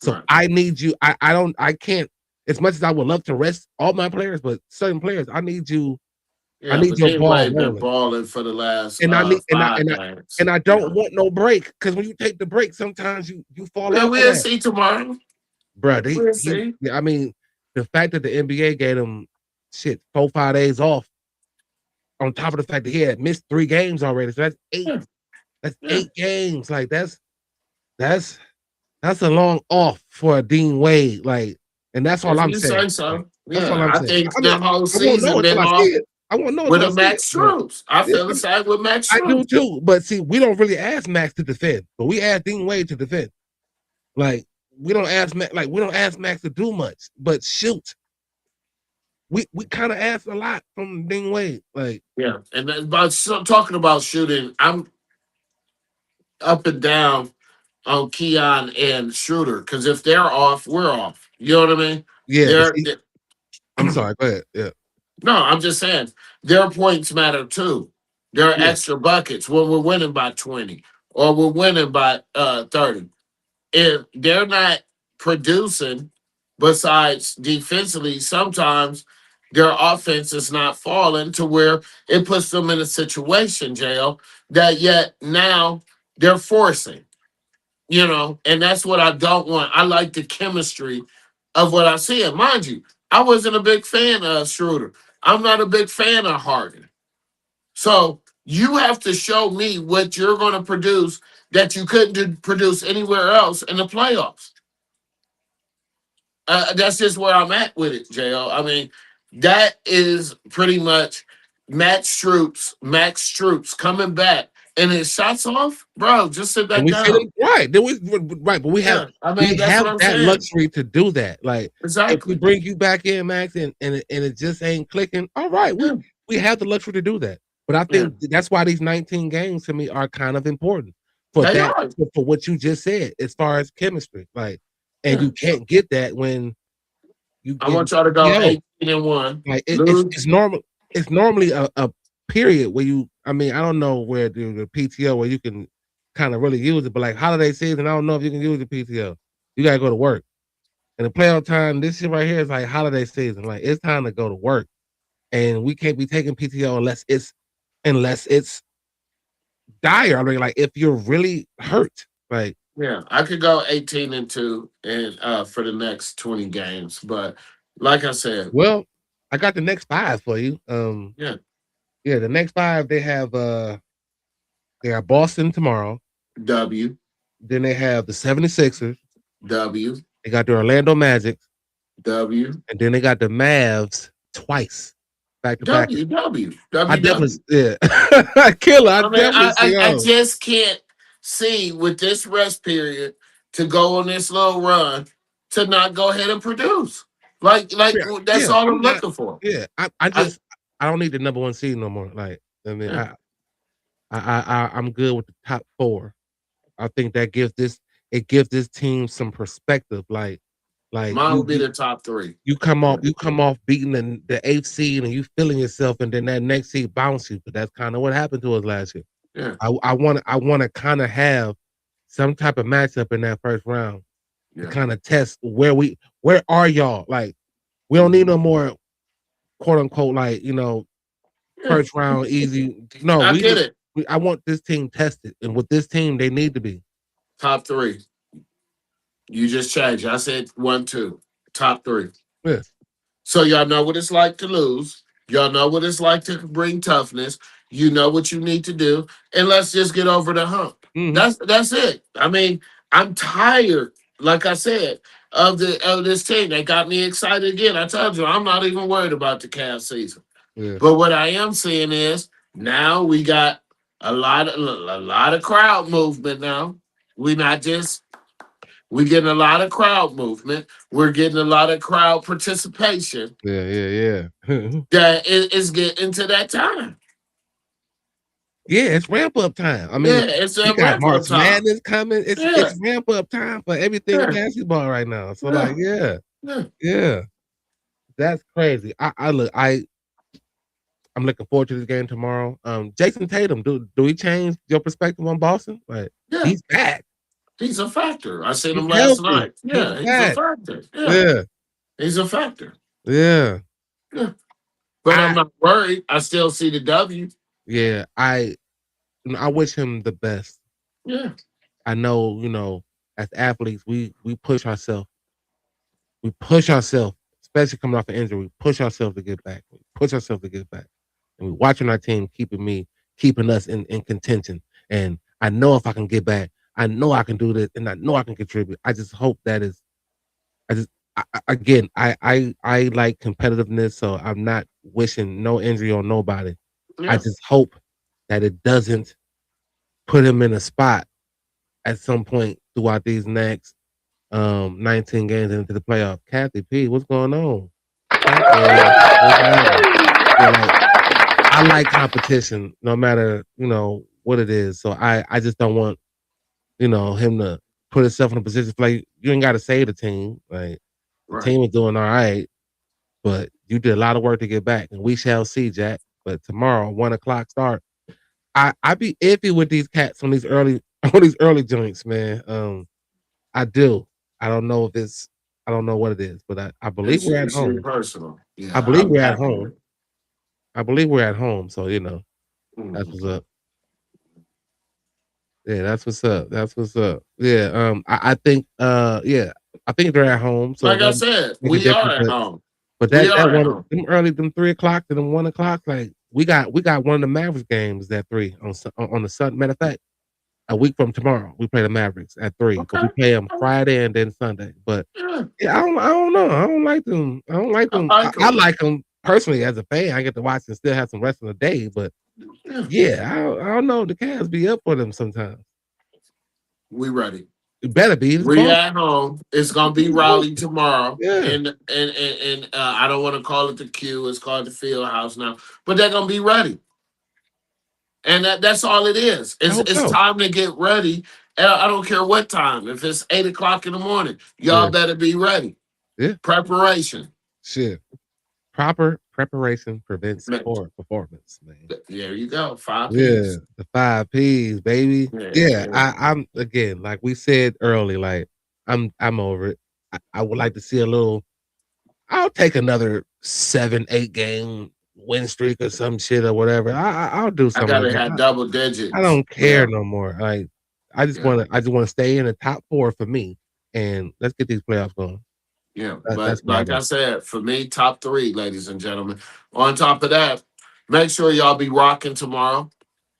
So right. I need you. I can't, as much as I would love to rest all my players, but certain players, I Yeah, need but your Dean ball Wade been rolling. balling for the last And I need 5 games. and I You don't know. want no break because when you take the break, sometimes you fall Yeah, off of we'll that. see tomorrow. Bro, We'll see. I mean, the fact that the NBA gave him 4-5 days off, on top of the fact that he had missed 3 games already. So that's eight. Yeah, That's yeah. 8 games. Like that's a long off for a Dean Wade. Like, and that's all If I'm you saying. say Like, so. that's all Yeah, I'm I saying. think I mean, the whole I won't know season until been I see off it. I won't know with until I a see it. Max But Struz. I yeah, feel the same with Max I do Struz. too. But see, we don't really ask Max to defend, but we ask Dean Wade to defend. Like, we don't ask Max to do much, but shoot. We kind of ask a lot from Dean Wade. Like, Yeah, and then talking about shooting, I'm up and down on Keon and Schroeder because if they're off, we're off. You know what I mean? yeah, but They're, see, I'm sorry. Go ahead. Yeah, no, I'm just saying their points matter too. There are yeah, extra buckets when we're winning by 20 or we're winning by 30. If they're not producing, besides defensively, sometimes their offense is not falling to where it puts them in a situation, jail, that yet now they're forcing, and that's what I don't want. I like the chemistry of what I see. And mind you, I wasn't a big fan of Schroeder. I'm not a big fan of Harden. So you have to show me what you're going to produce that you couldn't produce anywhere else in the playoffs. That's just where I'm at with it, JL. I mean, that is pretty much Max Stroops coming back and it shots off, bro, just sit And back we sit down. in, right. Then right, but we have Yeah, I mean, that's what I'm that saying. luxury to do that. Like if we Exactly. bring you back in, Max, and it just ain't clicking, all right, Yeah. we have the luxury to do that. But I think that's why these 19 games to me are kind of important for They that, are. for what you just said, as far as chemistry. Like, and Yeah. you can't get that when you I get want y'all to go PTO. 18-1. Like Lose. it's normal. It's normally a period where you. I mean, I don't know where the PTO where you can kind of really use it, but like holiday season, I don't know if you can use the PTO. You gotta go to work. And the playoff time, this shit right here is like holiday season. Like it's time to go to work, and we can't be taking PTO unless it's dire. I mean, like if you're really hurt, like Yeah, I could go 18-2 and for the next 20 games, but like I said, well, I got the next 5 for you. yeah, The next 5 they have Boston tomorrow. W, Then they have the 76ers. W, They got the Orlando Magic. W, And then they got the Mavs twice. Back to back. W. I definitely killer. I mean, I just can't see with this rest period to go on this little run to not go ahead and produce. Like that's all I'm looking for. Yeah, I don't need the number 1 seed no more. Like, I mean, I'm good with the top 4. I think that gives this team some perspective. Like mine would be the top 3. You come off beating the 8th seed and you feeling yourself, and then that next seed bounce you. But that's kind of what happened to us last year. Yeah, I want to kind of have some type of matchup in that first round to kind of test where are y'all. Like we don't need no more quote unquote like first round easy. No, I get it. I want this team tested, and with this team they need to be top 3. You just changed. I said 1, 2. Top 3. Yeah. So y'all know what it's like to lose. Y'all know what it's like to bring toughness. You know what you need to do, and let's just get over the hump. Mm-hmm. That's it. I mean, I'm tired, like I said, of this team. They got me excited again. I told you, I'm not even worried about the Cavs season. Yeah. But what I am seeing is now we got a lot of crowd movement. Now we're getting a lot of crowd movement. We're getting a lot of crowd participation. Yeah. That is getting to that time. Yeah, it's ramp up time. I mean, it's we got March Madness coming. It's ramp up time for everything basketball right now. So like, yeah, that's crazy. I'm looking forward to this game tomorrow. Jason Tatum, do we change your perspective on Boston? Like, he's back. He's a factor. I seen him last night. Yeah, he's a factor. Yeah, he's a factor. Yeah. But I'm not worried. I still see the W. Yeah, I wish him the best. Yeah. I know, as athletes, we push ourselves. We push ourselves, especially coming off an injury. We push ourselves to get back. And we're watching our team keeping us in contention. And I know if I can get back, I know I can do this, and I know I can contribute. I just hope I like competitiveness, so I'm not wishing no injury on nobody. Yeah. I just hope that it doesn't put him in a spot at some point throughout these next 19 games into the playoff. Kathy P, what's going on? I like competition, no matter what it is. So I just don't want him to put himself in a position like you ain't got to save the team. Like the team is doing all right, but you did a lot of work to get back, and we shall see, Jack. But tomorrow, 1:00 start. I be iffy with these cats on these early joints, man. I do. I don't know what it is, but I believe we're at home. Personal. Yeah, I believe we're at home. I believe we're at home, so that's what's up. Yeah, that's what's up. Yeah, I think I think they're at home. So like I said, we are at home. But them 3:00 to them 1:00, like we got one of the Mavericks games at 3 on the Sunday. Matter of fact, a week from tomorrow, we play the Mavericks at 3. Okay. But we play them Friday and then Sunday. But I don't know. I don't like them. I like them personally as a fan. I get to watch and still have some rest of the day. But Yeah, I don't know. The Cavs be up for them sometimes. We ready. It better be. It's We Boston. at home. It's gonna be It's Raleigh Boston. tomorrow, Yeah. and I don't want to call it the Q. It's called the Field House now, but they're gonna be ready, and that's all it is. I hope It's so. time to get ready. And I don't care what time. If it's 8 o'clock in the morning, y'all Yeah. better be ready. Yeah. Preparation. Shit. Proper preparation prevents Man, poor performance, man. there you go. Five Yeah, P's. the 5 P's, baby. Yeah, Yeah. I'm again, like we said early, like I'm over it. I would like to see a little. I'll take another 7, 8 game win streak or some shit or whatever. I'll do I something like gotta that. have double I digits. don't care Yeah. no more. Like Yeah. I just want to stay in the top 4 for me, and let's get these playoffs going. Yeah, That's but where I like go. I said, for me, top three, ladies and gentlemen. On top of that, make sure y'all be rocking tomorrow.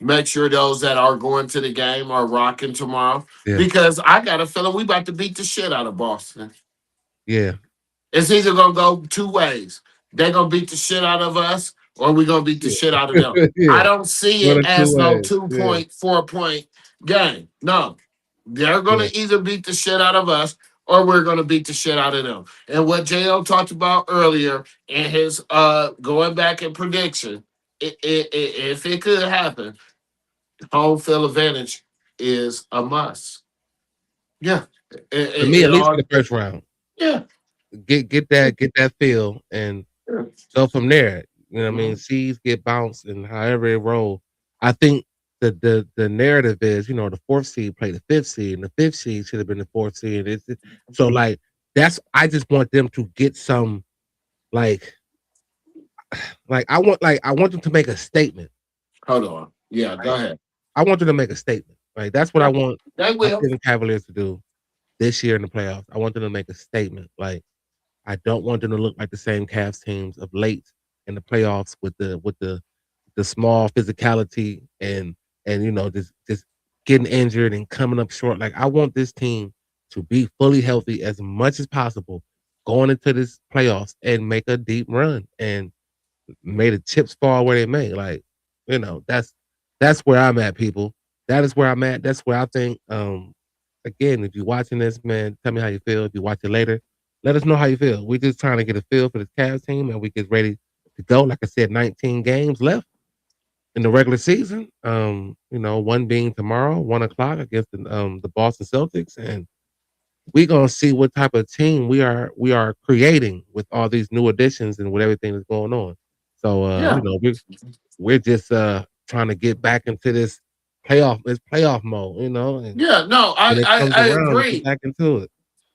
Make sure those that are going to the game are rocking tomorrow Yeah, because I got a feeling we about to beat the shit out of Boston. yeah, It's either gonna go two ways. They're gonna beat the shit out of us, or we're gonna beat the shit out of them. yeah, I yeah. don't see One it or two as no ways. two Yeah, point, 4 point game. No. They're gonna yeah, either beat the shit out of us or we're gonna beat the shit out of them. And what JL talked about earlier in his going back in prediction, if it could happen, home field advantage is a must. Yeah. for me, It at least for all the first round. yeah. Get that feel and go from there. You know what I mean? Mhm. Seeds get bounced and however it roll. I think the narrative is, the fourth seed played the fifth seed, and the fifth seed should have been the fourth seed. So like that's I just want them to get some like I want them to make a statement. Hold on. Yeah, go Right? ahead. I want them to make a statement. Right? That's what I Yeah, want they my will. Cleveland Cavaliers to do this year in the playoffs. I want them to make a statement. Like I don't want them to look like the same Cavs teams of late in the playoffs with the small physicality and just getting injured and coming up short. Like I want this team to be fully healthy as much as possible going into this playoffs and make a deep run and may the chips fall where they may. Like, that's where I'm at, people. That is where I'm at. That's where I think again, if you're watching this, man, tell me how you feel. If you watch it later, let us know how you feel. We're just trying to get a feel for this Cavs team and we get ready to go. Like I said, 19 games left in the regular season. One being tomorrow, 1 o'clock against the Boston Celtics, and we're gonna see what type of team we are creating with all these new additions and with everything that's going on. So Yeah. we're just trying to get back into this playoff mode, and Yeah, no, when it comes I around, get agree. back into it.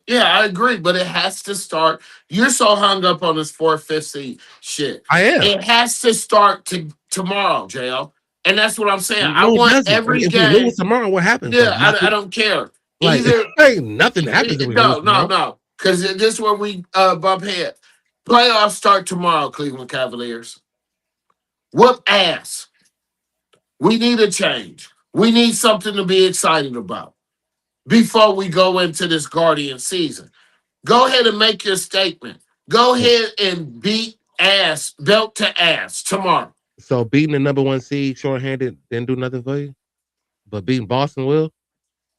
Yeah, I agree, but it has to start. You're so hung up on this fourth, fifth seed shit. I am. It has to start tomorrow, JL. And that's what I'm saying. I No, it want doesn't. every If we lose game. tomorrow, what happens? Like Yeah, I nothing. don't care. Like Either ain't nothing happens if we lose no, no, tomorrow. no. Because this is where we bump head. Playoffs start tomorrow, Cleveland Cavaliers. Whoop ass. We need a change. We need something to be excited about before we go into this Guardian season. Go ahead and make your statement. Go ahead and beat ass, belt to ass tomorrow. So beating the number one seed shorthanded didn't do nothing for you, but beating Boston will.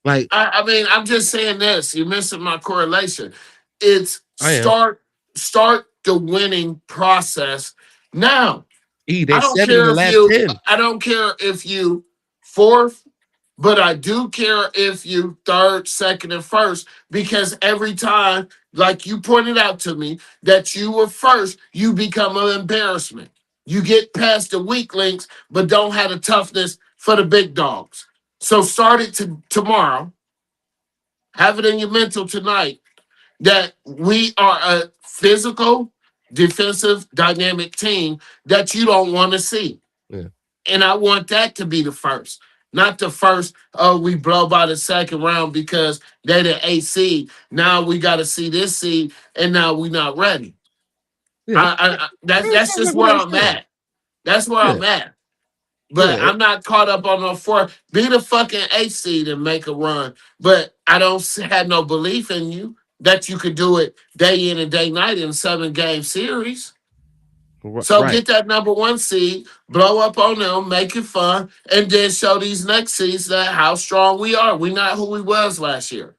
Like I mean, I'm just saying this. You're missing my correlation. It's I am. start the winning process now. They're 7 in the last 10. I don't care if you fourth, but I do care if you third, second, and first, because every time, like you pointed out to me, that you were first, you become an embarrassment. You get past the weak links, but don't have the toughness for the big dogs. So start it tomorrow. Have it in your mental tonight that we are a physical, defensive, dynamic team that you don't want to see. Yeah. And I want that to be the first. Not the first, oh, we blow by the second round because they're the eighth seed. Now we got to see this seed, and now we're not ready. Yeah. That's Sounds just like what where I'm I'm saying. at. That's where Yeah. I'm at. But Yeah. I'm not caught up on no four. Be the fucking eighth seed and make a run. But I don't have no belief in you that you could do it day in and day night in 7 game series. So Right. get that number 1 seed, blow up on them, make it fun, and then show these next seeds that how strong we are. We're not who we was last year.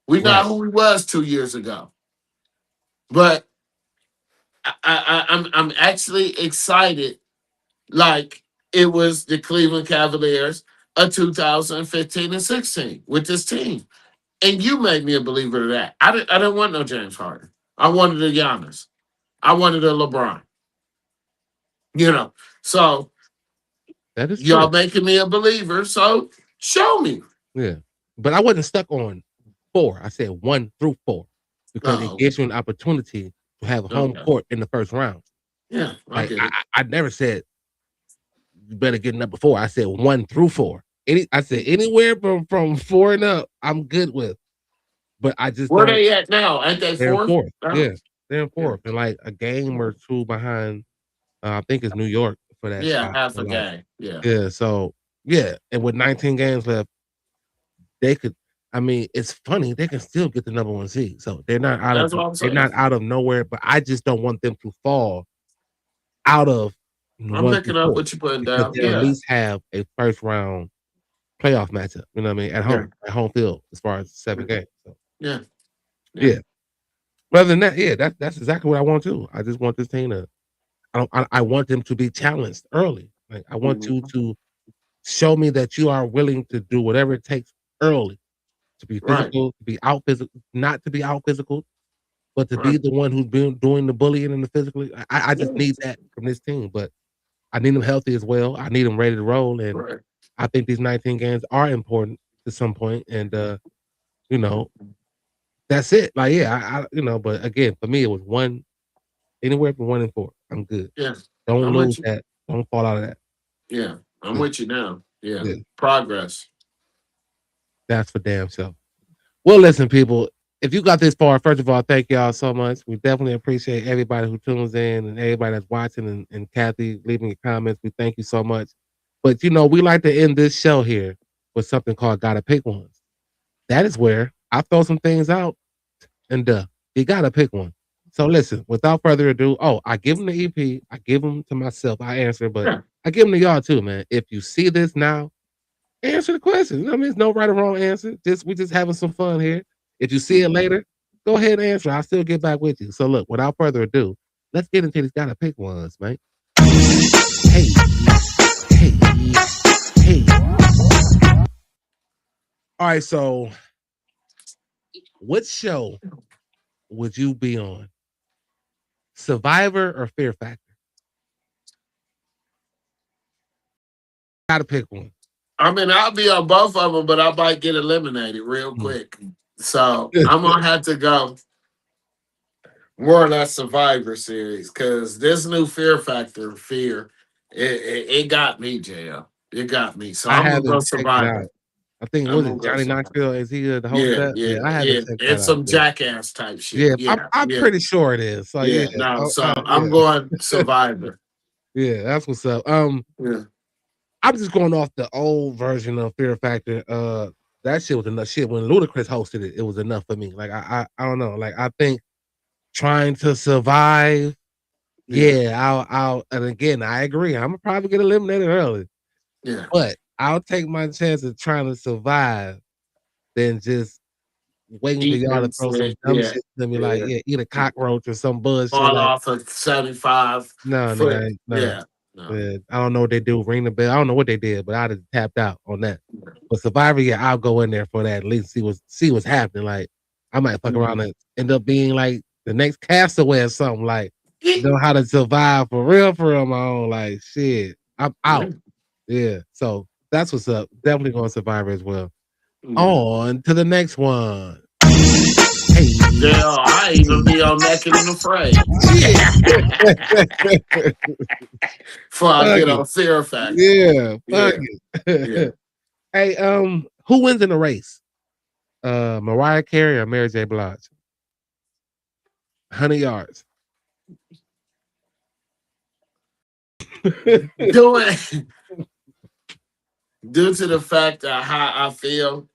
We're Right. not who we was 2 years ago. But I'm actually excited, like it was the Cleveland Cavaliers of 2015 and 16 with this team. And you made me a believer of that. I didn't want no James Harden. I wanted a Giannis. I wanted a LeBron. You know, so That is y'all true. making me a believer. So show me. Yeah. But I wasn't stuck on 4. I said 1 through 4 because it Oh, gives you an opportunity to have a home okay. court in the first round. Yeah, I Like get it. I never said you better get number 4. I said 1 through 4. I said anywhere from 4 and up, I'm good with. But I just Where don't. they at now? Ain't they They're in fourth? 4th. Oh, Yeah, they're in 4th, and like a game or 2 behind. I think it's New York for that yeah, spot. half So a like, game. Yeah, yeah. So yeah, and with 19 games left, they could. I mean, it's funny they can still get the number 1 seed. So they're not out of that's what I'm they're saying. not out of nowhere. But I just don't want them to fall out of I'm 1 through picking up 4 what you're putting because down. they'll at Yeah, least have a first round playoff matchup. You know what I mean? yeah, At home field, as far as 7 games. So yeah, yeah. Rather than that, yeah, that's exactly what I want too. I just want this team to. I want them to be challenged early. Like I want you Mhm. to show me that you are willing to do whatever it takes early to be Right, physical, to be out physical, not to be out physical, but to be right. the one who's been doing the bullying and the physically. I Yeah, just need that from this team, but I need them healthy as well. I need them ready to roll, and right. I think these 19 games are important to some point, and you know, that's it. Like, yeah, but again, for me, it was anywhere from 1 and 4. I'm good. Yeah, Don't I'm lose with you. that. Don't fall out of that. Yeah, I'm Yeah, with you now. Yeah, yeah. progress. That's for damn sure. Well, listen, people, if you got this far, first of all, thank y'all so much. We definitely appreciate everybody who tunes in and everybody that's watching and Kathy leaving your comments. We thank you so much. But we like to end this show here with something called Gotta Pick Ones. That is where I throw some things out and you gotta pick one. So listen, without further ado, I give them the EP, I give them to myself, I answer, but Yeah, I give them to y'all too, man. If you see this now, answer the question. You know what I mean? There's no right or wrong answer. We just having some fun here. If you see it later, go ahead and answer. I'll still get back with you. So look, without further ado, let's get into these gotta pick ones, man. Hey, hey, hey. All right, so what show would you be on? Survivor or Fear Factor? Gotta pick one. I mean, I'll be on both of them, but I might get eliminated real Hmm. quick. So I'm gonna have to go more or less Survivor Series because this new Fear, it got me, JL. It got me. So I I'm gonna go haven't checked it out. Survivor. I think I'm was gonna it go Johnny Survivor. Knoxville? Is he the host of Yeah, that? yeah, Yeah, I haven't yeah. checked that It's out some yet. jackass type shit. Yeah, Yeah, I'm yeah, pretty sure it is. So yeah. yeah, No, so yeah, I'm going Survivor. yeah. That's what's up. Yeah. I'm just going off the old version of Fear Factor. That shit was enough. Shit when Ludacris hosted it, it was enough for me. Like I don't know. Like I think trying to survive. Yeah, Yeah, I'll. And again, I agree. I'm gonna probably get eliminated early, yeah. but I'll take my chance of trying to survive than just waiting for y'all to Eating throw some shit. dumb Yeah, shit to me, like yeah. eat a cockroach or some bullshit. Fall Like off a 75 no, foot. no. Yeah, no. I don't know what they do. Ring the bell. I don't know what they did, but I'd have tapped out on that. But Survivor, yeah, I'll go in there for that. At least see what's happening. Like I might fuck around and end up being like the next castaway or something. Like know how to survive for real, my own. Like shit, I'm out. Yeah. So that's what's up. Definitely going Survivor as well. On to the next one. Hey. Yeah, I even be on Naked and Afraid. Before I Fuck get it. on Fear Factor. Yeah, fuck Yeah, it. yeah. Hey, who wins in the race? Mariah Carey or Mary J. Blige? 100 yards. Due to the fact of how I feel,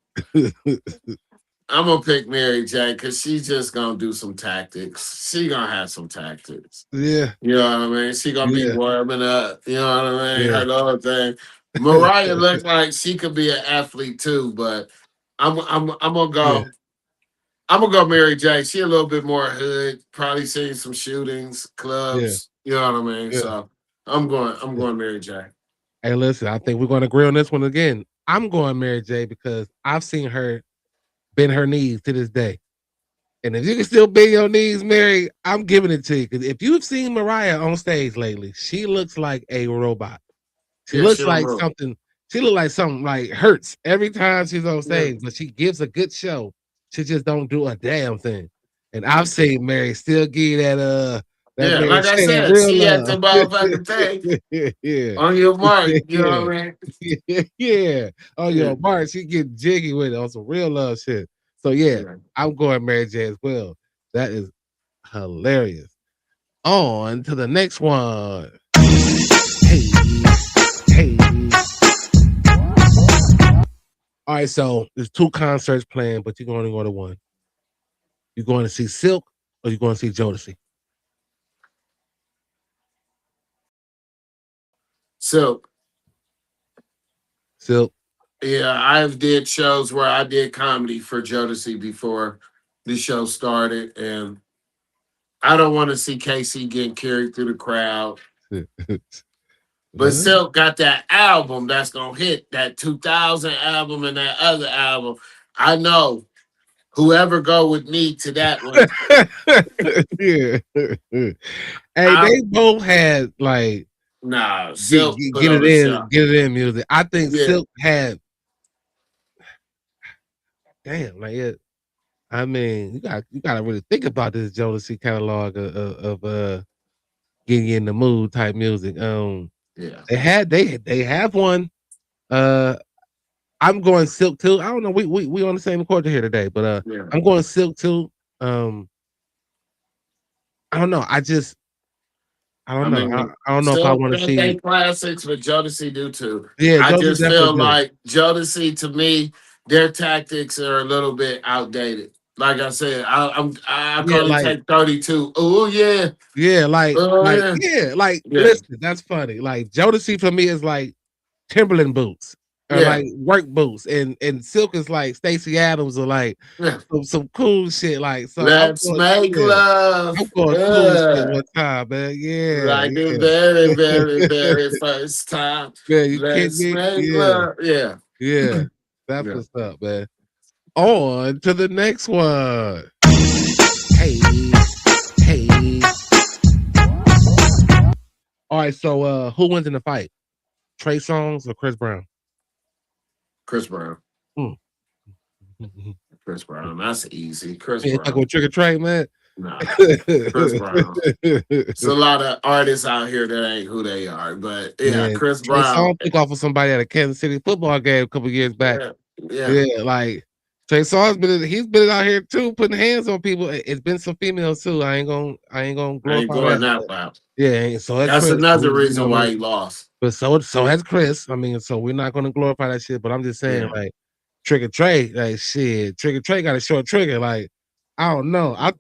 I'm gonna pick Mary J because she's just gonna do some tactics. She gonna have some tactics. Yeah, You know what I mean? She gonna be yeah, warming up. You know what I mean? yeah. Her little thing. Mariah looks like she could be an athlete too, but I'm gonna Yeah, go. I'm gonna go Mary J. She a little bit more hood. Probably seen some shootings, yeah, clubs. You know what I mean? yeah, So I'm going. I'm yeah. going Mary J. Hey, listen, I think we're going to agree on this one again. I'm going Mary J because I've seen her bend her knees to this day. And if you can still bend your knees, Mary, I'm giving it to you. Because if you've seen Mariah on stage lately, she looks like a robot. She Yeah, looks she don't like move. something. She looks like something like hurts every time she's on Yeah. stage, but she gives a good show. She just don't do a damn thing. And I've seen Mary still give that Yeah, Mary like I J that said, real she at love. the motherfucking thing Yeah. on your mark. You know Yeah. what I Yeah. Yeah. Oh, mean? yo, Mark, she get jiggy with it on some real love shit. So yeah, Yeah. I'm going Mary J as well. That is hilarious. On to the next one. Hey, hey. All right, so there's 2 concerts planned, but you're going to go to one. You're going to see Silk or you're going to see Jodeci? So Silk. yeah, I've did shows where I did comedy for Jodeci before the show started, and I don't want to see Casey getting carried through the crowd. But Huh? Silk got that album that's gonna hit, that 2000 album and that other album. I know whoever go with me to that one. Yeah. Hey, I they both had like Nah, Silk put get on it a show. music. I think Yeah, Silk had damn like it. I mean, you got to really think about this Jodeci catalog of getting you in the mood type music. yeah, They have one. Uh, I'm going Silk too. I don't know. We on the same accord here today, but yeah. I'm going Silk too. I don't know. I I don't know. mean, I don't know if I Silk want to got they see. classics, but Jodeci do too. Yeah, I Jodeci just definitely feel do. like Jodeci to me, their tactics are a little bit outdated. Like I said, I can Yeah, only take 32. Oh yeah, yeah, oh yeah, yeah, listen, that's funny. Like Jodeci for me is like Timberland boots or yeah, like work boots, and Silk is like Stacey Adams or like yeah. some cool shit. Like so, Let's make love. I'm going cool shit Yeah. one time, man. Yeah, Like the yeah, very, very, very first time. man. You kidding Let's me? make Yeah, love. Yeah. yeah. That's Yeah. what's up, man. On to the next one. Hey, hey. All right, so who wins in the fight? Trey Songz or Chris Brown? Chris Brown. Hmm. Chris Brown. That's easy. Chris Yeah, I Brown. go Trigger Trey, man. Nah. Chris Brown. It's a lot of artists out here that ain't who they are. But yeah, Man, Chris Trey Brown. Songz took off of somebody at a Kansas City football game a couple years back. Yeah. Yeah. Yeah, like Trey Songz he's been out here too, putting hands on people. It's been some females too. I ain't gonna I ain't glorify going that. that But route. yeah, so that's That's Chris. another You know reason what I why mean? he lost. But so has Chris. I mean, so we're not gonna glorify that shit. But I'm just saying, Yeah. like Trigger Trey, like shit, Trigger Trey got a short trigger. Like I don't know. I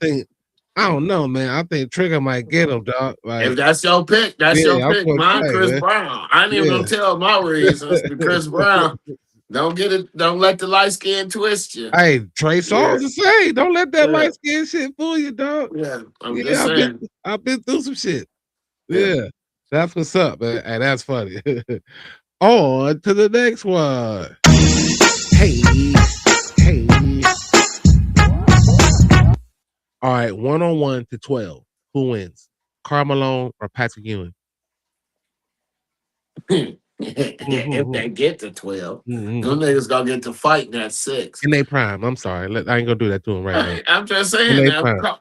don't know, man. I think Trigger might get him, dog. If Like that's your pick, that's your yeah, I'm pick. going Mine, Trey, Chris man. Brown. I ain't even Yeah. gonna tell my reasons. But Chris Brown, don't get it. Don't let the light skin twist you. Hey, Trey Yeah, Songz the same. Don't let that yeah, light skin shit fool you, dog. yeah. I'm just Yeah, saying. I've been through some shit. Yeah. Yeah, that's what's up, man. And that's funny. On to the next one. Hey, hey. All right, 1-on-1 to 12. Who wins? Karl Malone or Patrick Ewing? If they get to 12, Mm-hmm. them niggas gonna get to fighting at 6. In their prime. I'm sorry. I ain't gonna do that to him right now. I'm just In saying their that. prime.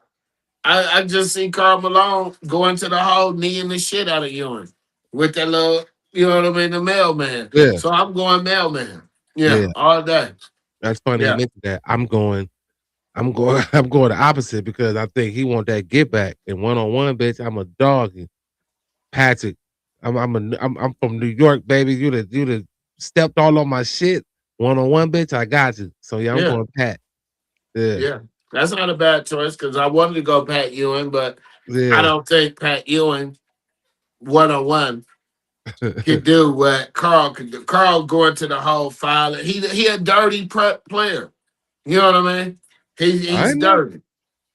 I just see Karl Malone going to the hole, kneeing the shit out of Ewing with that little, you know what I mean, the mailman. Yeah, So I'm going mailman. Yeah, yeah. all day. That's funny you Yeah. mentioned that. I'm going I'm going the opposite because I think he want that get back. And 1-on-1, bitch, I'm a doggy. Patrick, I'm from New York, baby. You the stepped all on my shit. 1-on-1, bitch, I got you. So yeah, I'm Yeah. going Pat. Yeah. That's not a bad choice because I wanted to go Pat Ewing, but I Yeah. don't think Pat Ewing 101 could do what Carl could do. Carl going to the whole file. He a dirty player. You know what I mean? I He's know. dirty.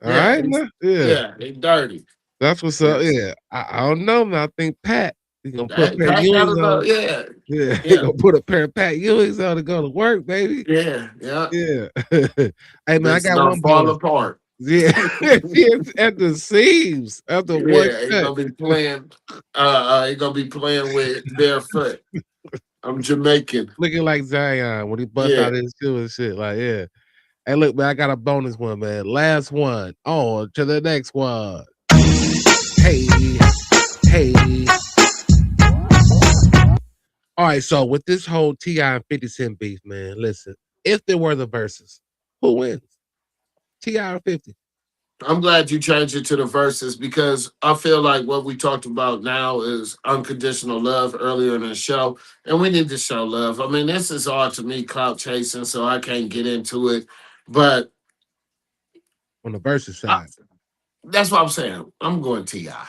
All right, yeah. Yeah, he's dirty. That's what's up. Yeah, I don't know, man. I think Pat he's gonna put a pair of Pat gotta Ewings go. on. Yeah, Yeah, he yeah, gonna put a pair of Pat Ewings on to go to work, baby. yeah. Yeah. Hey man, I It's got gonna one fall bonus. apart. Yeah, it's at the seams after one Yeah, he's cut. gonna be playing. He's gonna be playing with barefoot. I'm Jamaican. Looking like Zion when he bust Yeah. out his shoe and shit. Like, yeah. Hey, look, man, I got a bonus one, man. Last one. On to the next one. Hey, hey. All right, so with this whole T.I. and 50 Cent beef, man, listen. If there were the verses, who wins? T.I. or 50? I'm glad you changed it to the verses because I feel like what we talked about now is unconditional love earlier in the show, and we need to show love. I mean, this is all to me clout chasing, so I can't get into it. But On the versus side. that's what I'm saying. I'm going T.I.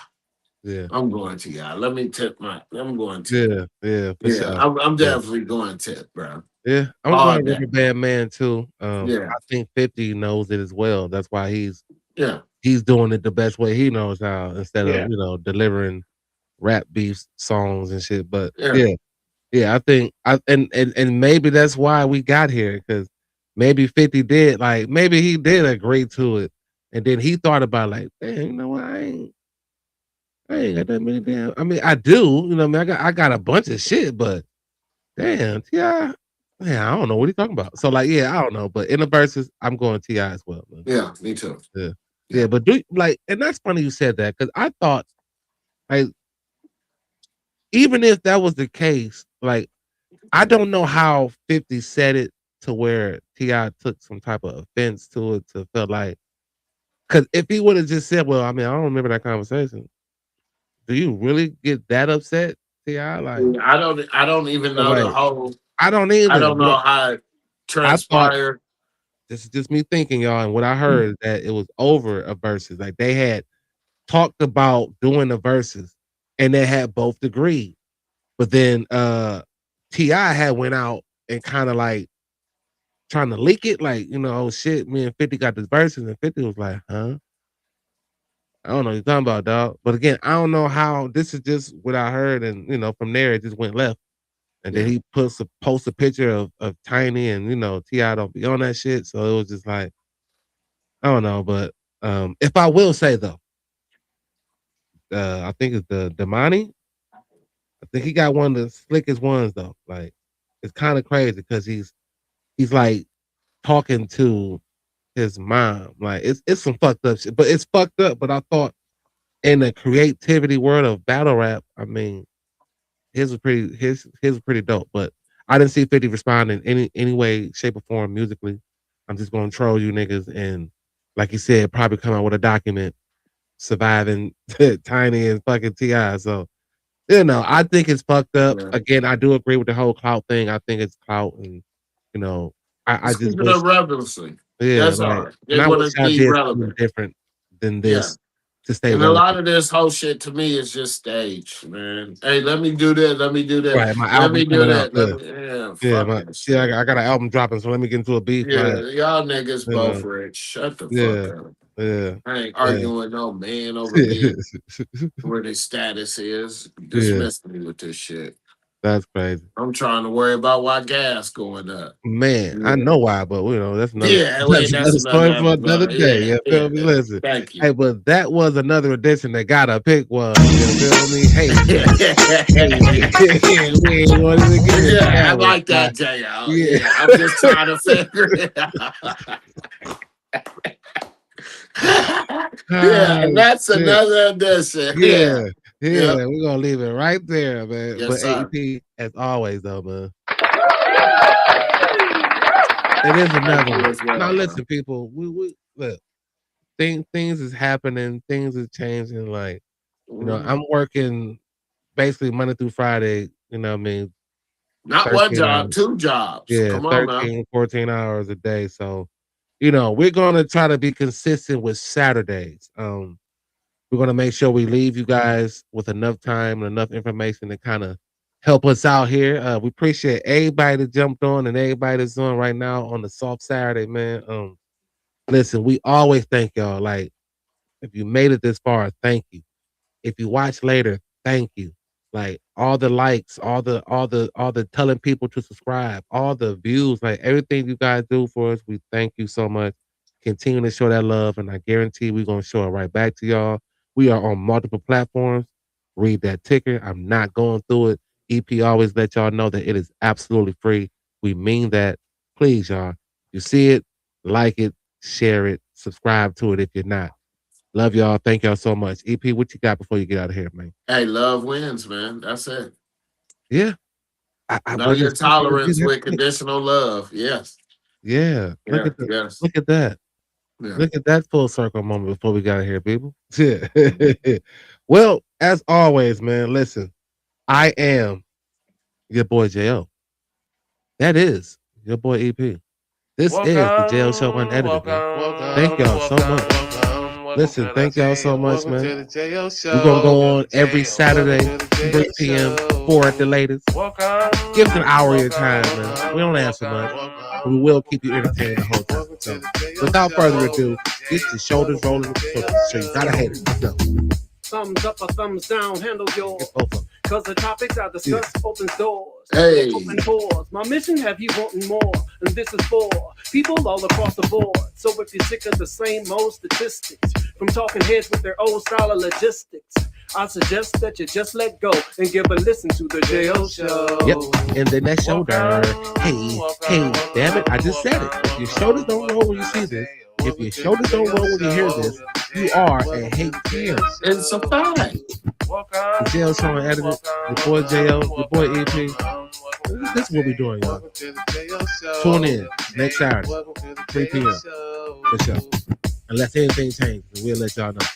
Yeah. I'm going T.I. Let me tip my. I'm going T.I. Yeah, for sure. I'm definitely going tip, bro. Yeah, I'm All going day. Rubber Band Man too. Yeah. I think 50 knows it as well. That's why he's Yeah. doing it the best way he knows how instead Yeah. of delivering rap beef songs and shit. But Yeah. I think and maybe that's why we got here because maybe 50 did maybe he did agree to it and then he thought about like, damn, you know what, I ain't got that many damn. I mean, I do, you know what I mean, I got a bunch of shit, but damn, T.I. Man, I don't know what he's talking about. So I don't know, but in the verses, I'm going T.I. as well, man. Yeah, me too. Yeah, but and that's funny you said that because I thought, like, even if that was the case, like, I don't know how 50 said it to where T.I. took some type of offense to it to feel like, because if he would have just said, well, I mean, I don't remember that conversation. Do you really get that upset, T.I.? Like, I don't even know the whole. I don't either. I don't know how it transpired. This is just me thinking, y'all, and what I heard is that it was over a verses. Like they had talked about doing the verses, and they had both agreed. But then T.I. had went out and kind of like trying to leak it, like, oh shit, me and 50 got this verses, and 50 was like, huh? I don't know what you're talking about, dog. But again, I don't know how this is just what I heard, and from there it just went left. And then he post a picture of Tiny and T.I. don't be on that shit. So it was just like, I don't know. But if I will say though, I think it's the Damani. I think he got one of the slickest ones though. Like it's kind of crazy because he's like talking to his mom. Like it's some fucked up shit. But it's fucked up. But I thought in the creativity world of battle rap, I mean, his was pretty dope, but I didn't see 50 respond in any way, shape, or form musically. I'm just gonna troll you niggas and, like you said, probably come out with a document surviving Tiny and fucking T.I. So, I think it's fucked up. Yeah. Again, I do agree with the whole clout thing. I think it's clout, and I just wish, relevancy. yeah, That's like, all. They and I want wish to I be did something relevant. different than Yeah. this to stay And a relevant. lot of this whole shit to me is just stage, man. Hey, let me do this. Let me do that. Right, my Let album me do coming that. out. Fuck I got an album dropping, so let me get into a beef. Yeah, y'all niggas You both know. rich. Shut the Yeah. fuck up. Yeah. I ain't arguing with no man over me where their status is. Dismiss me with this shit. That's crazy. I'm trying to worry about why gas going up. Man, Yeah. I know why, but that's another, that's another story for another day. Yeah, You feel me? Listen. Thank you. Hey, but that was another edition that got a pick one. You feel me? Hey, we ain't want to get it. I like that, J.O. Yeah, I'm just trying to figure it out. And that's another edition. Yeah, we're gonna leave it right there, man. Yes, but sir. AEP, as always, though, man. It is another one. Now, listen, people. We look. Things is happening. Things is changing. Like, I'm working basically Monday through Friday. You know what I mean? Not one job, 2 jobs. Yeah, Come on, 13, 14 hours a day. So, you know, we're gonna try to be consistent with Saturdays. We're gonna make sure we leave you guys with enough time and enough information to kind of help us out here. We appreciate everybody that jumped on and everybody that's on right now on the soft Saturday, man. Listen, we always thank y'all. Like, if you made it this far, thank you. If you watch later, thank you. Like all the likes, all the telling people to subscribe, all the views, like everything you guys do for us, we thank you so much. Continue to show that love, and I guarantee we're gonna show it right back to y'all. We are on multiple platforms. Read that ticker. I'm not going through it. EP always let y'all know that it is absolutely free. We mean that. Please, y'all. You see it, like it, share it, subscribe to it if you're not. Love y'all. Thank y'all so much. EP, what you got before you get out of here, man? Hey, love wins, man. That's it. Yeah. Know your tolerance with conditional love. Yes. Yeah. Look at that. Yes. Look at that. Yeah. Look at that full circle moment before we got here, people. Yeah. Well, as always, man, listen, I am your boy JO. That is your boy EP. This is the JO Show Unedited. Thank y'all so much. Listen, thank y'all so much, man. We're gonna go on every Saturday, 3 p.m., 4 at the latest. Give us an hour of your time, man. We don't ask for much, but we will keep you entertained the whole time. So, without further ado, get your shoulders rolling, so you gotta hate it. Let's go. Thumbs up or thumbs down, handle yours. Cause the topics I discuss opens doors. Hey. Open doors. My mission have you wanting more. And this is for people all across the board. So if you're sick of the same old statistics, from talking heads with their old style of logistics, I suggest that you just let go and give a listen to the JO Show. Yep, and then that shoulder. Hey, damn it, I just said it. If your shoulders don't roll when you see this, if your shoulders don't roll when you hear this, you are a hate here. It's a fact. The JO Show Unedited, your boy JO, your boy EP. This is what we're doing, y'all. Tune in next Saturday, 3 p.m. for sure. Unless anything changes, we'll let y'all know.